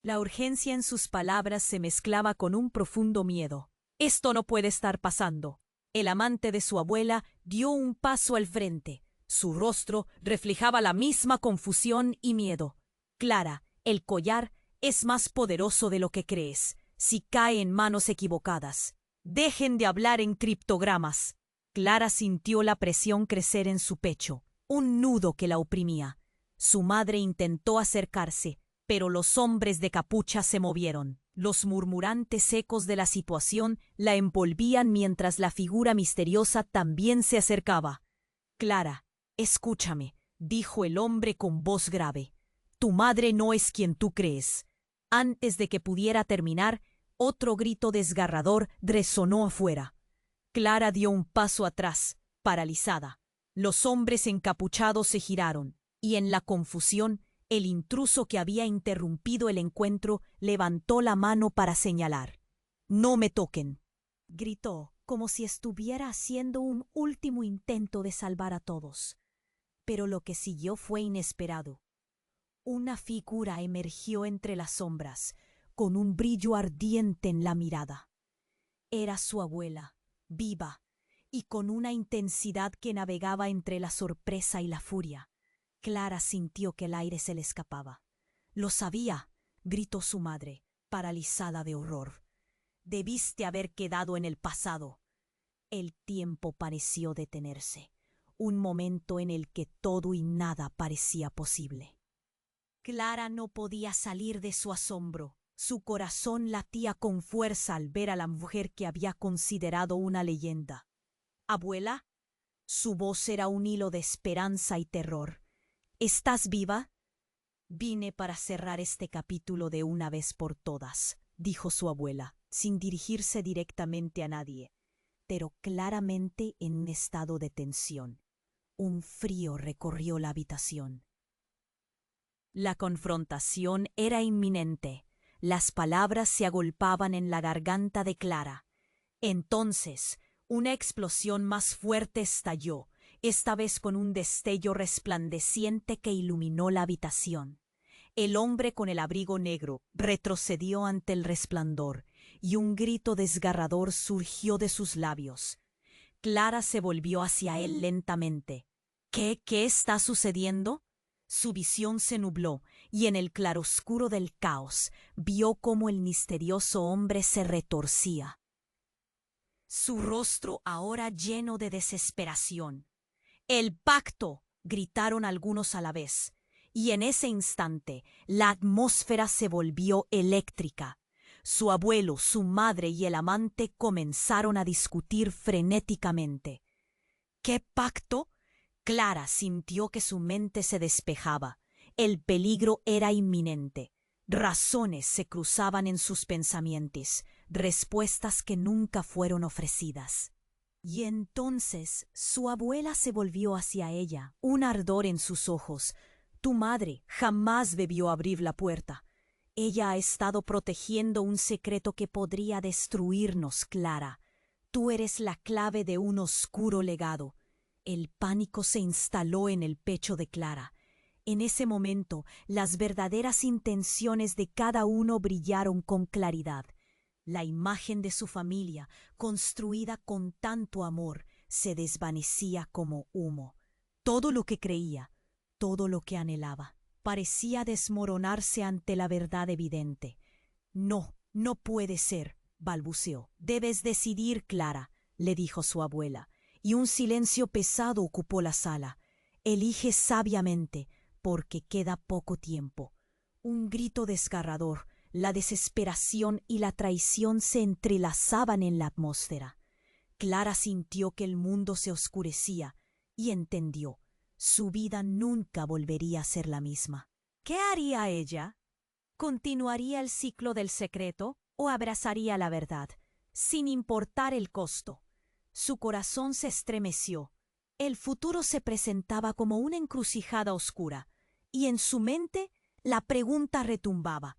La urgencia en sus palabras se mezclaba con un profundo miedo. «Esto no puede estar pasando». El amante de su abuela dio un paso al frente. Su rostro reflejaba la misma confusión y miedo. «Clara, el collar es más poderoso de lo que crees, si cae en manos equivocadas. Dejen de hablar en criptogramas». Clara sintió la presión crecer en su pecho, un nudo que la oprimía. Su madre intentó acercarse, pero los hombres de capucha se movieron. Los murmurantes ecos de la situación la envolvían mientras la figura misteriosa también se acercaba. «Clara, escúchame», dijo el hombre con voz grave. «Tu madre no es quien tú crees». Antes de que pudiera terminar, otro grito desgarrador resonó afuera. Clara dio un paso atrás, paralizada. Los hombres encapuchados se giraron, y en la confusión, el intruso que había interrumpido el encuentro levantó la mano para señalar. «No me toquen», gritó, como si estuviera haciendo un último intento de salvar a todos. Pero lo que siguió fue inesperado. Una figura emergió entre las sombras, con un brillo ardiente en la mirada. Era su abuela, viva, y con una intensidad que navegaba entre la sorpresa y la furia. Clara sintió que el aire se le escapaba. «Lo sabía», gritó su madre, paralizada de horror. «Debiste haber quedado en el pasado». El tiempo pareció detenerse, un momento en el que todo y nada parecía posible. Clara no podía salir de su asombro. Su corazón latía con fuerza al ver a la mujer que había considerado una leyenda. «¿Abuela?» Su voz era un hilo de esperanza y terror. «¿Estás viva?» «Vine para cerrar este capítulo de una vez por todas», dijo su abuela, sin dirigirse directamente a nadie. pero claramente en un estado de tensión. Un frío recorrió la habitación. La confrontación era inminente. Las palabras se agolpaban en la garganta de Clara. Entonces, una explosión más fuerte estalló, esta vez con un destello resplandeciente que iluminó la habitación. El hombre con el abrigo negro retrocedió ante el resplandor, y un grito desgarrador surgió de sus labios. Clara se volvió hacia él lentamente. ¿Qué está sucediendo? Su visión se nubló, y en el claroscuro del caos vio cómo el misterioso hombre se retorcía. Su rostro ahora lleno de desesperación. ¡El pacto!, gritaron algunos a la vez, y en ese instante la atmósfera se volvió eléctrica. Su abuelo, su madre y el amante comenzaron a discutir frenéticamente. ¿Qué pacto? Clara sintió que su mente se despejaba. El peligro era inminente. Razones se cruzaban en sus pensamientos, respuestas que nunca fueron ofrecidas. Y entonces su abuela se volvió hacia ella, un ardor en sus ojos. Tu madre jamás debió abrir la puerta. Ella ha estado protegiendo un secreto que podría destruirnos, Clara. Tú eres la clave de un oscuro legado. El pánico se instaló en el pecho de Clara. En ese momento, las verdaderas intenciones de cada uno brillaron con claridad. La imagen de su familia, construida con tanto amor, se desvanecía como humo. Todo lo que creía, todo lo que anhelaba, parecía desmoronarse ante la verdad evidente. No, no puede ser, balbuceó. Debes decidir, Clara, le dijo su abuela, y un silencio pesado ocupó la sala. Elige sabiamente, porque queda poco tiempo. Un grito desgarrador, la desesperación y la traición se entrelazaban en la atmósfera. Clara sintió que el mundo se oscurecía y entendió. Su vida nunca volvería a ser la misma. ¿Qué haría ella? ¿Continuaría el ciclo del secreto o abrazaría la verdad, sin importar el costo? Su corazón se estremeció. El futuro se presentaba como una encrucijada oscura, y en su mente la pregunta retumbaba.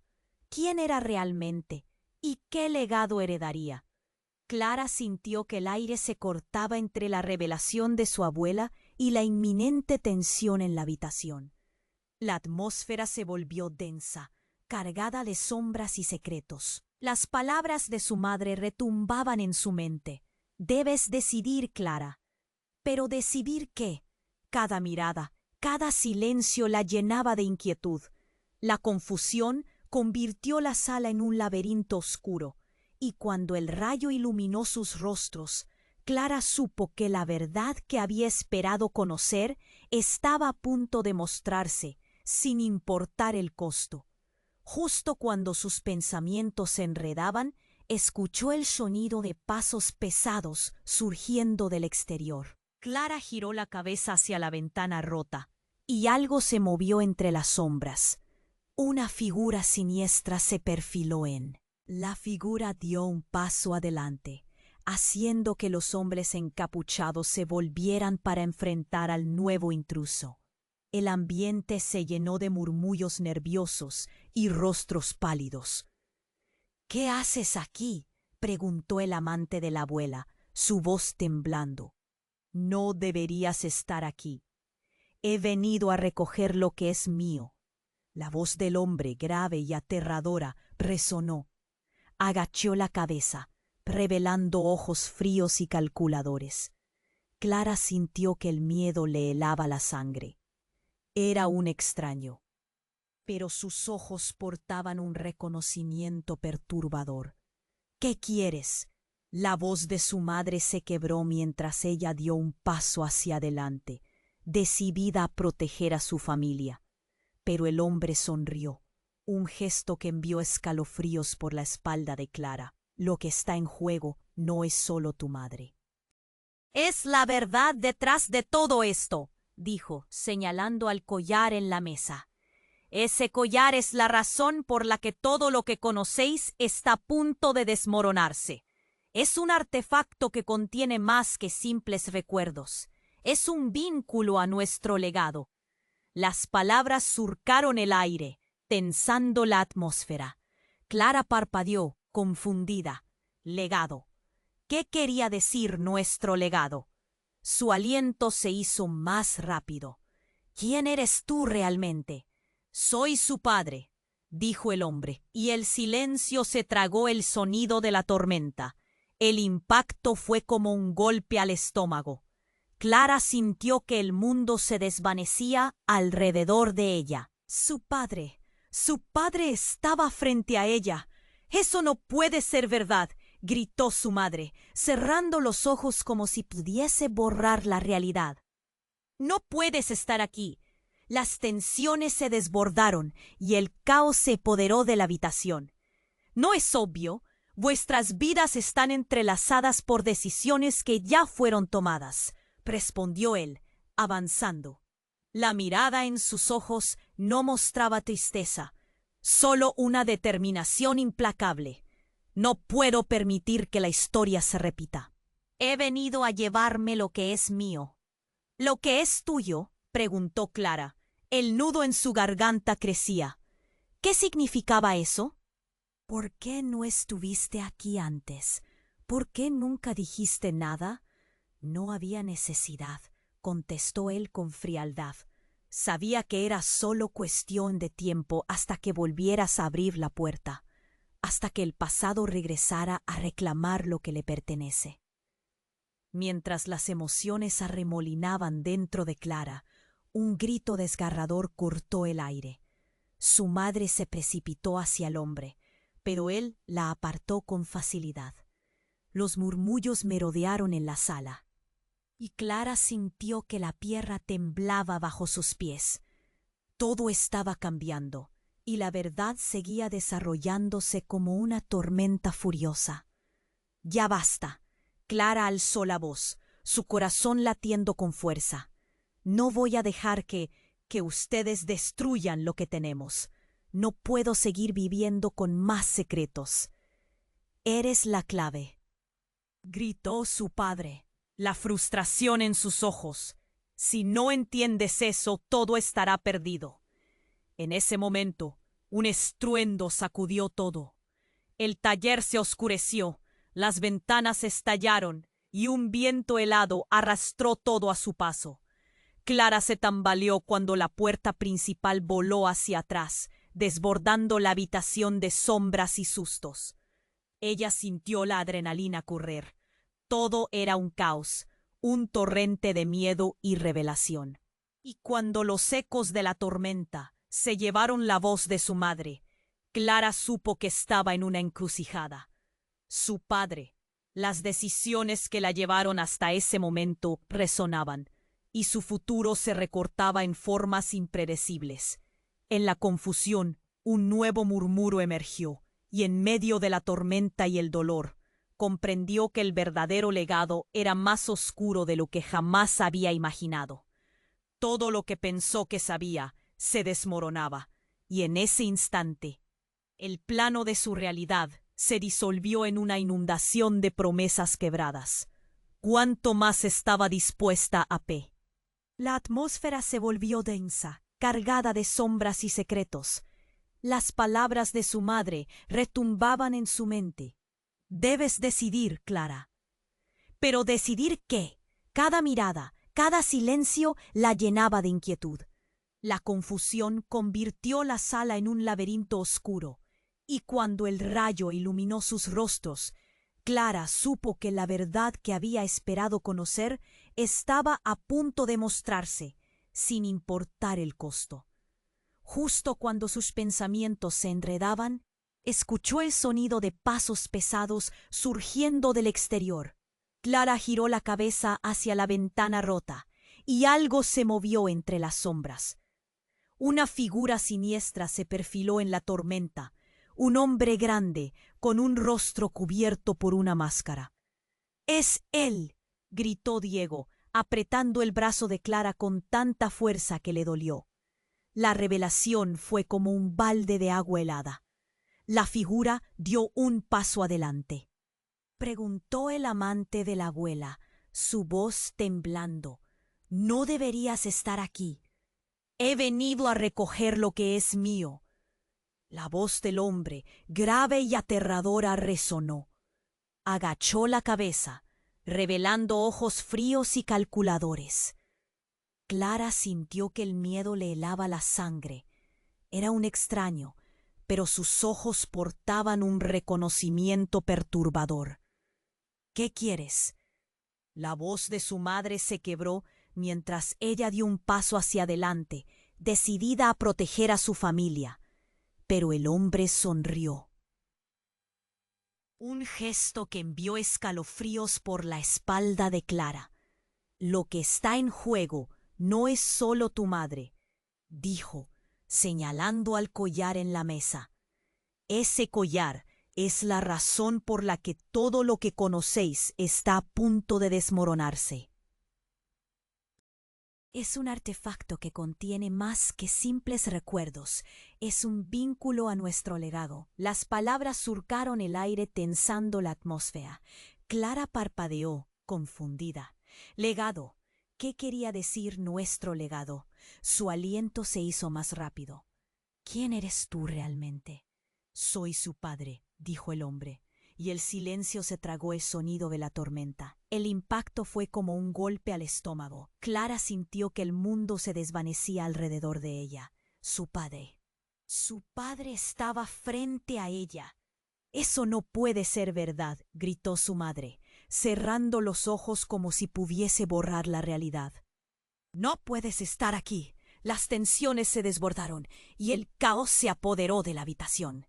¿Quién era realmente? ¿Y qué legado heredaría? Clara sintió que el aire se cortaba entre la revelación de su abuela y la inminente tensión en la habitación. La atmósfera se volvió densa, cargada de sombras y secretos. Las palabras de su madre retumbaban en su mente. Debes decidir, Clara. ¿Pero decidir qué? Cada mirada, cada silencio la llenaba de inquietud. La confusión convirtió la sala en un laberinto oscuro, y cuando el rayo iluminó sus rostros, Clara supo que la verdad que había esperado conocer estaba a punto de mostrarse, sin importar el costo. Justo cuando sus pensamientos se enredaban, escuchó el sonido de pasos pesados surgiendo del exterior. Clara giró la cabeza hacia la ventana rota, y algo se movió entre las sombras. Una figura siniestra se perfiló en. La figura dio un paso adelante, haciendo que los hombres encapuchados se volvieran para enfrentar al nuevo intruso. El ambiente se llenó de murmullos nerviosos y rostros pálidos. ¿Qué haces aquí?, preguntó el amante de la abuela, su voz temblando. No deberías estar aquí. He venido a recoger lo que es mío. La voz del hombre, grave y aterradora, resonó. Agachó la cabeza, revelando ojos fríos y calculadores. Clara sintió que el miedo le helaba la sangre. Era un extraño, pero sus ojos portaban un reconocimiento perturbador. ¿Qué quieres? La voz de su madre se quebró mientras ella dio un paso hacia adelante, decidida a proteger a su familia. Pero el hombre sonrió, un gesto que envió escalofríos por la espalda de Clara. Lo que está en juego no es solo tu madre. Es la verdad detrás de todo esto, dijo, señalando al collar en la mesa. Ese collar es la razón por la que todo lo que conocéis está a punto de desmoronarse. Es un artefacto que contiene más que simples recuerdos. Es un vínculo a nuestro legado. Las palabras surcaron el aire, tensando la atmósfera. Clara parpadeó, confundida. Legado. ¿Qué quería decir nuestro legado? Su aliento se hizo más rápido. ¿Quién eres tú realmente? Soy su padre, dijo el hombre, y el silencio se tragó el sonido de la tormenta. El impacto fue como un golpe al estómago. Clara sintió que el mundo se desvanecía alrededor de ella. Su padre estaba frente a ella. Eso no puede ser verdad, gritó su madre, cerrando los ojos como si pudiese borrar la realidad. No puedes estar aquí. Las tensiones se desbordaron y el caos se apoderó de la habitación. ¿No es obvio? Vuestras vidas están entrelazadas por decisiones que ya fueron tomadas, respondió él, avanzando. La mirada en sus ojos no mostraba tristeza, solo una determinación implacable. No puedo permitir que la historia se repita. He venido a llevarme lo que es mío. ¿Lo que es tuyo? Preguntó Clara. El nudo en su garganta crecía. ¿Qué significaba eso? ¿Por qué no estuviste aquí antes? ¿Por qué nunca dijiste nada? No había necesidad, contestó él con frialdad. Sabía que era solo cuestión de tiempo hasta que volvieras a abrir la puerta, hasta que el pasado regresara a reclamar lo que le pertenece. Mientras las emociones arremolinaban dentro de Clara, un grito desgarrador cortó el aire. Su madre se precipitó hacia el hombre, pero él la apartó con facilidad. Los murmullos merodearon en la sala, y Clara sintió que la tierra temblaba bajo sus pies. Todo estaba cambiando, y la verdad seguía desarrollándose como una tormenta furiosa. «Ya basta», Clara alzó la voz, su corazón latiendo con fuerza. «No voy a dejar que ustedes destruyan lo que tenemos. No puedo seguir viviendo con más secretos». «Eres la clave», gritó su padre, la frustración en sus ojos. «Si no entiendes eso, todo estará perdido». En ese momento, un estruendo sacudió todo. El taller se oscureció, las ventanas estallaron y un viento helado arrastró todo a su paso. Clara se tambaleó cuando la puerta principal voló hacia atrás, desbordando la habitación de sombras y sustos. Ella sintió la adrenalina correr. Todo era un caos, un torrente de miedo y revelación. Y cuando los ecos de la tormenta se llevaron la voz de su madre, Clara supo que estaba en una encrucijada. Su padre, las decisiones que la llevaron hasta ese momento resonaban, y su futuro se recortaba en formas impredecibles. En la confusión, un nuevo murmuro emergió, y en medio de la tormenta y el dolor, comprendió que el verdadero legado era más oscuro de lo que jamás había imaginado. Todo lo que pensó que sabía se desmoronaba, y en ese instante, el plano de su realidad se disolvió en una inundación de promesas quebradas. ¿Cuánto más estaba dispuesta a P? La atmósfera se volvió densa, cargada de sombras y secretos. Las palabras de su madre retumbaban en su mente. «Debes decidir, Clara». ¿Pero decidir qué? Cada mirada, cada silencio la llenaba de inquietud. La confusión convirtió la sala en un laberinto oscuro, y cuando el rayo iluminó sus rostros, Clara supo que la verdad que había esperado conocer estaba a punto de mostrarse, sin importar el costo. Justo cuando sus pensamientos se enredaban, escuchó el sonido de pasos pesados surgiendo del exterior. Clara giró la cabeza hacia la ventana rota, y algo se movió entre las sombras. Una figura siniestra se perfiló en la tormenta, un hombre grande, con un rostro cubierto por una máscara. «¡Es él!», gritó Diego, apretando el brazo de Clara con tanta fuerza que le dolió. La revelación fue como un balde de agua helada. La figura dio un paso adelante. Preguntó el amante de la abuela, su voz temblando. No deberías estar aquí. He venido a recoger lo que es mío. La voz del hombre, grave y aterradora, resonó. Agachó la cabeza, revelando ojos fríos y calculadores. Clara sintió que el miedo le helaba la sangre. Era un extraño, pero sus ojos portaban un reconocimiento perturbador. ¿Qué quieres? La voz de su madre se quebró mientras ella dio un paso hacia adelante, decidida a proteger a su familia. Pero el hombre sonrió. Un gesto que envió escalofríos por la espalda de Clara. Lo que está en juego no es solo tu madre, dijo, señalando al collar en la mesa. Ese collar es la razón por la que todo lo que conocéis está a punto de desmoronarse. Es un artefacto que contiene más que simples recuerdos. Es un vínculo a nuestro legado. Las palabras surcaron el aire tensando la atmósfera. Clara parpadeó, confundida. Legado. ¿Qué quería decir nuestro legado? Su aliento se hizo más rápido. ¿Quién eres tú realmente? Soy su padre, dijo el hombre, y el silencio se tragó el sonido de la tormenta. El impacto fue como un golpe al estómago. Clara sintió que el mundo se desvanecía alrededor de ella. Su padre. Su padre estaba frente a ella. Eso no puede ser verdad, gritó su madre, cerrando los ojos como si pudiese borrar la realidad. No puedes estar aquí. Las tensiones se desbordaron y el caos se apoderó de la habitación.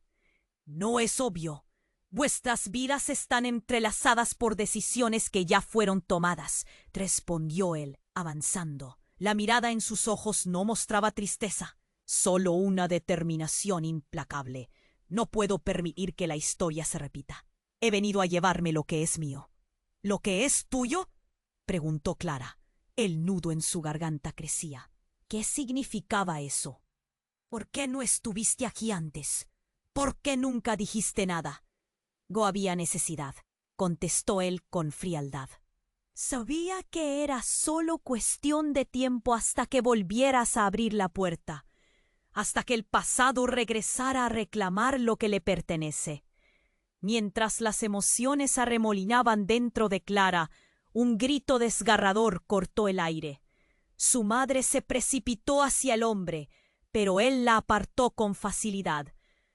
No es obvio. Vuestras vidas están entrelazadas por decisiones que ya fueron tomadas, respondió él, avanzando. La mirada en sus ojos no mostraba tristeza, solo una determinación implacable. No puedo permitir que la historia se repita. He venido a llevarme lo que es mío. ¿Lo que es tuyo? Preguntó Clara. El nudo en su garganta crecía. ¿Qué significaba eso? ¿Por qué no estuviste aquí antes? ¿Por qué nunca dijiste nada? No había necesidad, contestó él con frialdad. Sabía que era solo cuestión de tiempo hasta que volvieras a abrir la puerta, hasta que el pasado regresara a reclamar lo que le pertenece. Mientras las emociones arremolinaban dentro de Clara, un grito desgarrador cortó el aire. Su madre se precipitó hacia el hombre, pero él la apartó con facilidad.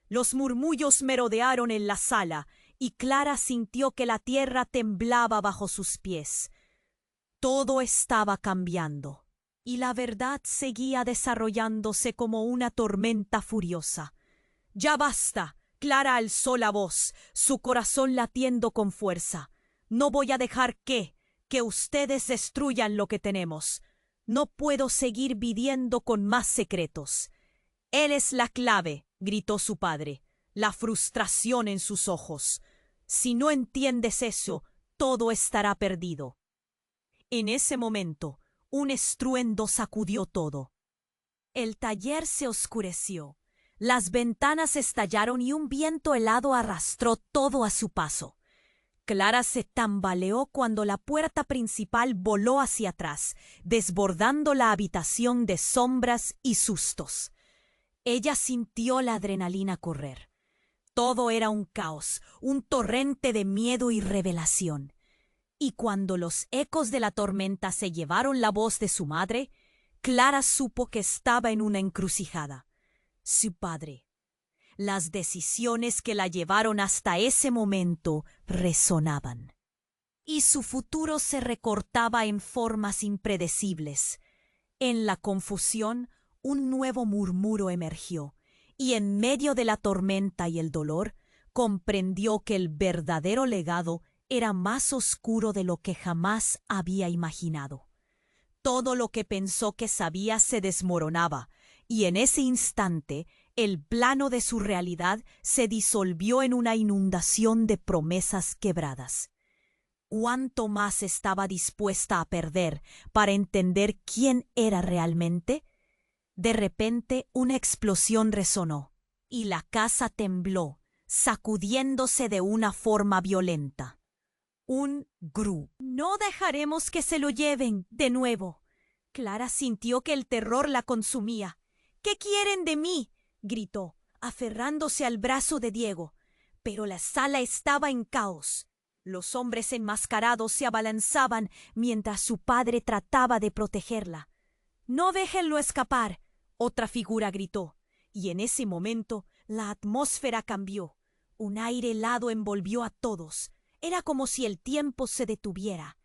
Los murmullos merodearon en la sala, y Clara sintió que la tierra temblaba bajo sus pies. Todo estaba cambiando, y la verdad seguía desarrollándose como una tormenta furiosa. «¡Ya basta!», Clara alzó la voz, su corazón latiendo con fuerza. «No voy a dejar que ustedes destruyan lo que tenemos. No puedo seguir viviendo con más secretos». «Él es la clave», gritó su padre, la frustración en sus ojos. «Si no entiendes eso, todo estará perdido». En ese momento, un estruendo sacudió todo. El taller se oscureció, las ventanas estallaron y un viento helado arrastró todo a su paso. Clara se tambaleó cuando la puerta principal voló hacia atrás, desbordando la habitación de sombras y sustos. Ella sintió la adrenalina correr. Todo era un caos, un torrente de miedo y revelación. Y cuando los ecos de la tormenta se llevaron la voz de su madre, Clara supo que estaba en una encrucijada. Su padre. Las decisiones que la llevaron hasta ese momento resonaban. Y su futuro se recortaba en formas impredecibles. En la confusión, un nuevo murmuro emergió, y en medio de la tormenta y el dolor, comprendió que el verdadero legado era más oscuro de lo que jamás había imaginado. Todo lo que pensó que sabía se desmoronaba, y en ese instante el plano de su realidad se disolvió en una inundación de promesas quebradas. ¿Cuánto más estaba dispuesta a perder para entender quién era realmente? De repente una explosión resonó, y la casa tembló, sacudiéndose de una forma violenta. un gru. No dejaremos que se lo lleven de nuevo. Clara sintió que el terror la consumía. ¿Qué quieren de mí?, gritó, aferrándose al brazo de Diego. Pero la sala estaba en caos. Los hombres enmascarados se abalanzaban mientras su padre trataba de protegerla. «No déjenlo escapar», otra figura gritó. Y en ese momento la atmósfera cambió. Un aire helado envolvió a todos. Era como si el tiempo se detuviera.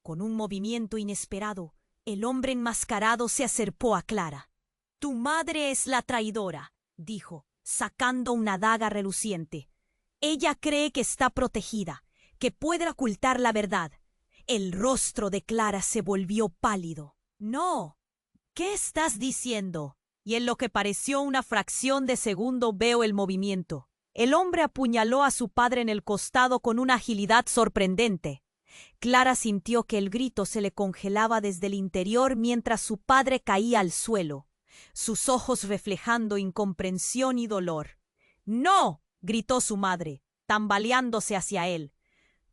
Con un movimiento inesperado, el hombre enmascarado se acercó a Clara. «Tu madre es la traidora», dijo, sacando una daga reluciente. «Ella cree que está protegida, que puede ocultar la verdad». El rostro de Clara se volvió pálido. «No. ¿Qué estás diciendo?». Y en lo que pareció una fracción de segundo veo el movimiento. El hombre apuñaló a su padre en el costado con una agilidad sorprendente. Clara sintió que el grito se le congelaba desde el interior mientras su padre caía al suelo, sus ojos reflejando incomprensión y dolor. «¡No!», gritó su madre, tambaleándose hacia él.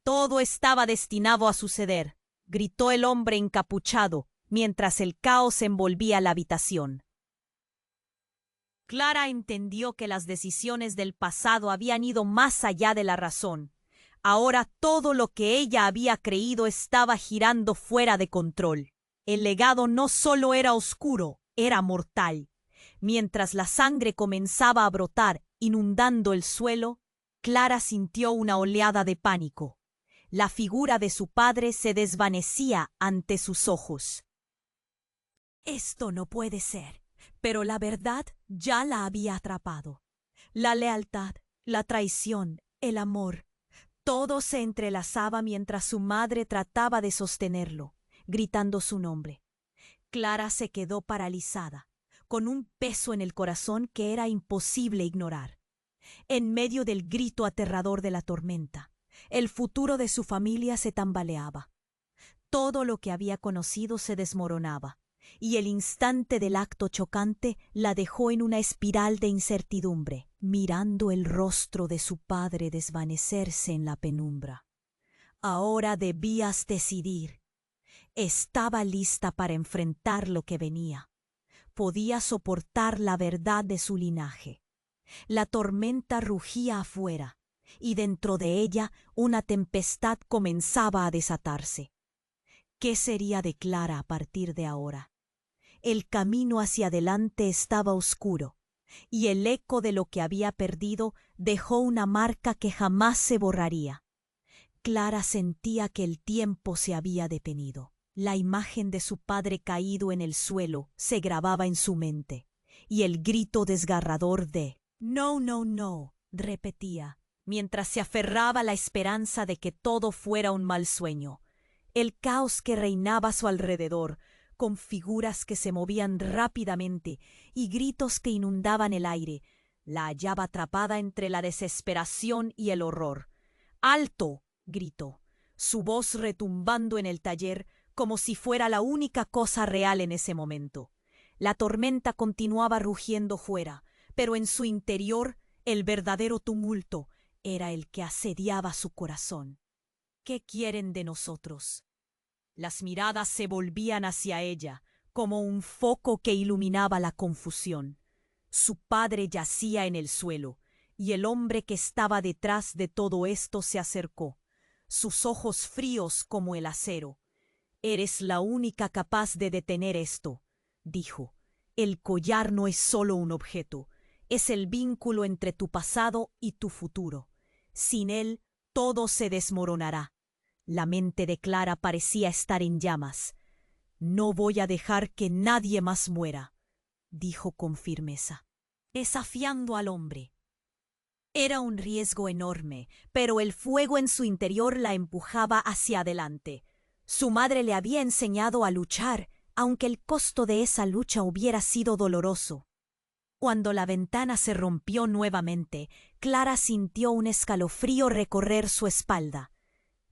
«Todo estaba destinado a suceder», gritó el hombre encapuchado, mientras el caos envolvía la habitación. Clara entendió que las decisiones del pasado habían ido más allá de la razón. Ahora todo lo que ella había creído estaba girando fuera de control. El legado no solo era oscuro, era mortal. Mientras la sangre comenzaba a brotar, inundando el suelo, Clara sintió una oleada de pánico. La figura de su padre se desvanecía ante sus ojos. Esto no puede ser. Pero la verdad ya la había atrapado. La lealtad, la traición, el amor, todo se entrelazaba mientras su madre trataba de sostenerlo, gritando su nombre. Clara se quedó paralizada, con un peso en el corazón que era imposible ignorar. En medio del grito aterrador de la tormenta, el futuro de su familia se tambaleaba. Todo lo que había conocido se desmoronaba. Y el instante del acto chocante la dejó en una espiral de incertidumbre, mirando el rostro de su padre desvanecerse en la penumbra. Ahora debías decidir. Estaba lista para enfrentar lo que venía. Podía soportar la verdad de su linaje. La tormenta rugía afuera, y dentro de ella una tempestad comenzaba a desatarse. ¿Qué sería de Clara a partir de ahora? El camino hacia adelante estaba oscuro, y el eco de lo que había perdido dejó una marca que jamás se borraría. Clara sentía que el tiempo se había detenido. La imagen de su padre caído en el suelo se grababa en su mente, y el grito desgarrador de «No, no, no», repetía, mientras se aferraba a la esperanza de que todo fuera un mal sueño. El caos que reinaba a su alrededor, con figuras que se movían rápidamente y gritos que inundaban el aire, la hallaba atrapada entre la desesperación y el horror. «¡Alto!», gritó, su voz retumbando en el taller como si fuera la única cosa real en ese momento. La tormenta continuaba rugiendo fuera, pero en su interior el verdadero tumulto era el que asediaba su corazón. «¿Qué quieren de nosotros?». Las miradas se volvían hacia ella, como un foco que iluminaba la confusión. Su padre yacía en el suelo, y el hombre que estaba detrás de todo esto se acercó, sus ojos fríos como el acero. «Eres la única capaz de detener esto», dijo. «El collar no es solo un objeto, es el vínculo entre tu pasado y tu futuro. Sin él, todo se desmoronará». La mente de Clara parecía estar en llamas. «No voy a dejar que nadie más muera», dijo con firmeza, desafiando al hombre. Era un riesgo enorme, pero el fuego en su interior la empujaba hacia adelante. Su madre le había enseñado a luchar, aunque el costo de esa lucha hubiera sido doloroso. Cuando la ventana se rompió nuevamente, Clara sintió un escalofrío recorrer su espalda.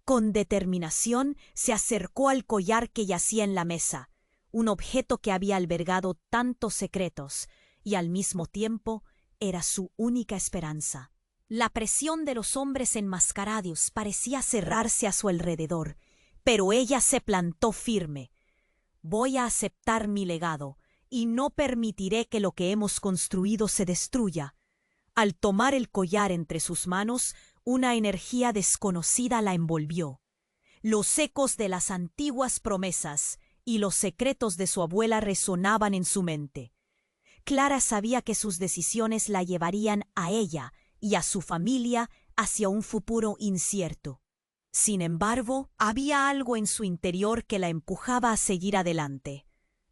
Con determinación se acercó al collar que yacía en la mesa, un objeto que había albergado tantos secretos, y al mismo tiempo era su única esperanza. La presión de los hombres enmascarados parecía cerrarse a su alrededor, pero ella se plantó firme. Voy a aceptar mi legado y no permitiré que lo que hemos construido se destruya. Al tomar el collar entre sus manos, una energía desconocida la envolvió. Los ecos de las antiguas promesas y los secretos de su abuela resonaban en su mente. Clara sabía que sus decisiones la llevarían a ella y a su familia hacia un futuro incierto. Sin embargo, había algo en su interior que la empujaba a seguir adelante.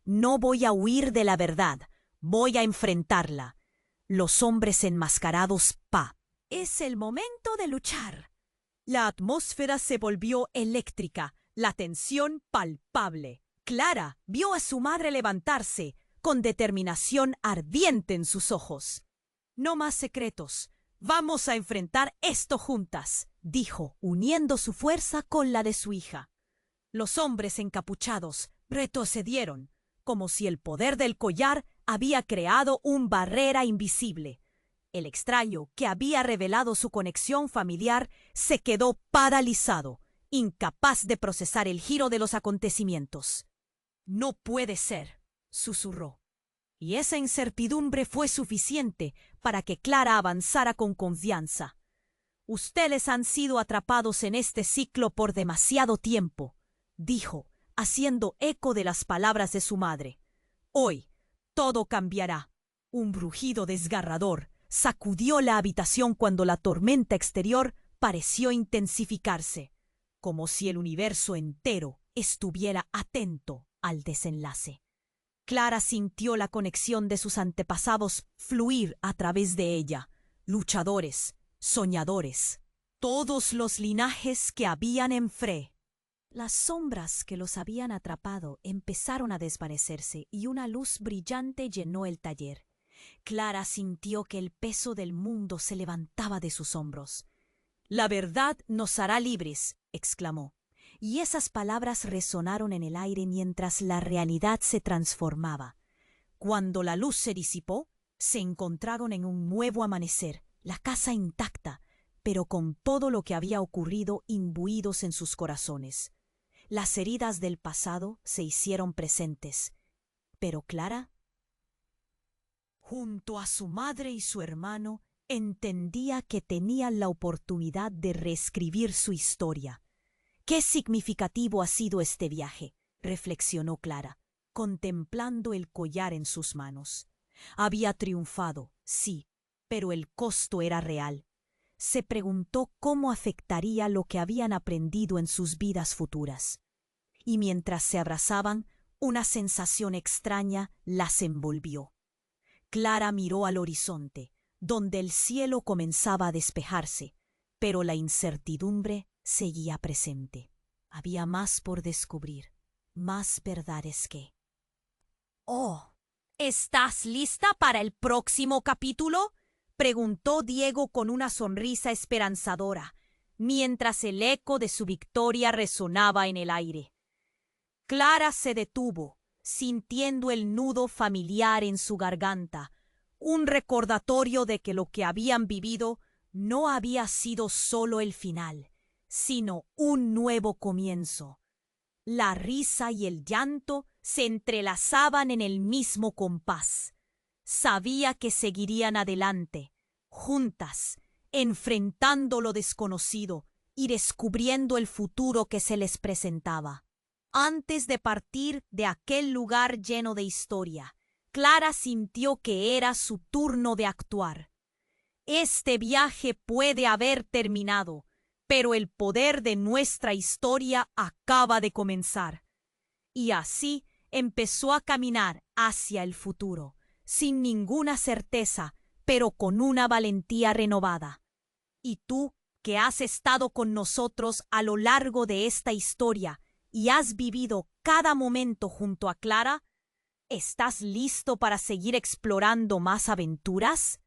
No voy a huir de la verdad, voy a enfrentarla. Los hombres enmascarados, Es el momento de luchar. La atmósfera se volvió eléctrica, la tensión palpable. Clara vio a su madre levantarse, con determinación ardiente en sus ojos. No más secretos. Vamos a enfrentar esto juntas, dijo, uniendo su fuerza con la de su hija. Los hombres encapuchados retrocedieron, como si el poder del collar había creado una barrera invisible. El extraño, que había revelado su conexión familiar, se quedó paralizado, incapaz de procesar el giro de los acontecimientos. «No puede ser», susurró. Y esa incertidumbre fue suficiente para que Clara avanzara con confianza. «Ustedes han sido atrapados en este ciclo por demasiado tiempo», dijo, haciendo eco de las palabras de su madre. «Hoy, todo cambiará». Un brujido desgarrador sacudió la habitación cuando la tormenta exterior pareció intensificarse, como si el universo entero estuviera atento al desenlace. Clara sintió la conexión de sus antepasados fluir a través de ella, luchadores, soñadores, todos los linajes que habían en Frey. Las sombras que los habían atrapado empezaron a desvanecerse y una luz brillante llenó el taller. Clara sintió que el peso del mundo se levantaba de sus hombros. «La verdad nos hará libres», exclamó. Y esas palabras resonaron en el aire mientras la realidad se transformaba. Cuando la luz se disipó, se encontraron en un nuevo amanecer, la casa intacta, pero con todo lo que había ocurrido imbuidos en sus corazones. Las heridas del pasado se hicieron presentes, pero Clara, junto a su madre y su hermano, entendía que tenía la oportunidad de reescribir su historia. «Qué significativo ha sido este viaje», reflexionó Clara, contemplando el collar en sus manos. Había triunfado, sí, pero el costo era real. Se preguntó cómo afectaría lo que habían aprendido en sus vidas futuras. Y mientras se abrazaban, una sensación extraña las envolvió. Clara miró al horizonte, donde el cielo comenzaba a despejarse, pero la incertidumbre seguía presente. Había más por descubrir, más verdades que... «Oh, ¿estás lista para el próximo capítulo?», preguntó Diego con una sonrisa esperanzadora, mientras el eco de su victoria resonaba en el aire. Clara se detuvo, sintiendo el nudo familiar en su garganta, un recordatorio de que lo que habían vivido no había sido solo el final, sino un nuevo comienzo. La risa y el llanto se entrelazaban en el mismo compás. Sabía que seguirían adelante, juntas, enfrentando lo desconocido y descubriendo el futuro que se les presentaba. Antes de partir de aquel lugar lleno de historia, Clara sintió que era su turno de actuar. Este viaje puede haber terminado, pero el poder de nuestra historia acaba de comenzar. Y así empezó a caminar hacia el futuro, sin ninguna certeza, pero con una valentía renovada. Y tú, que has estado con nosotros a lo largo de esta historia y has vivido cada momento junto a Clara, ¿estás listo para seguir explorando más aventuras?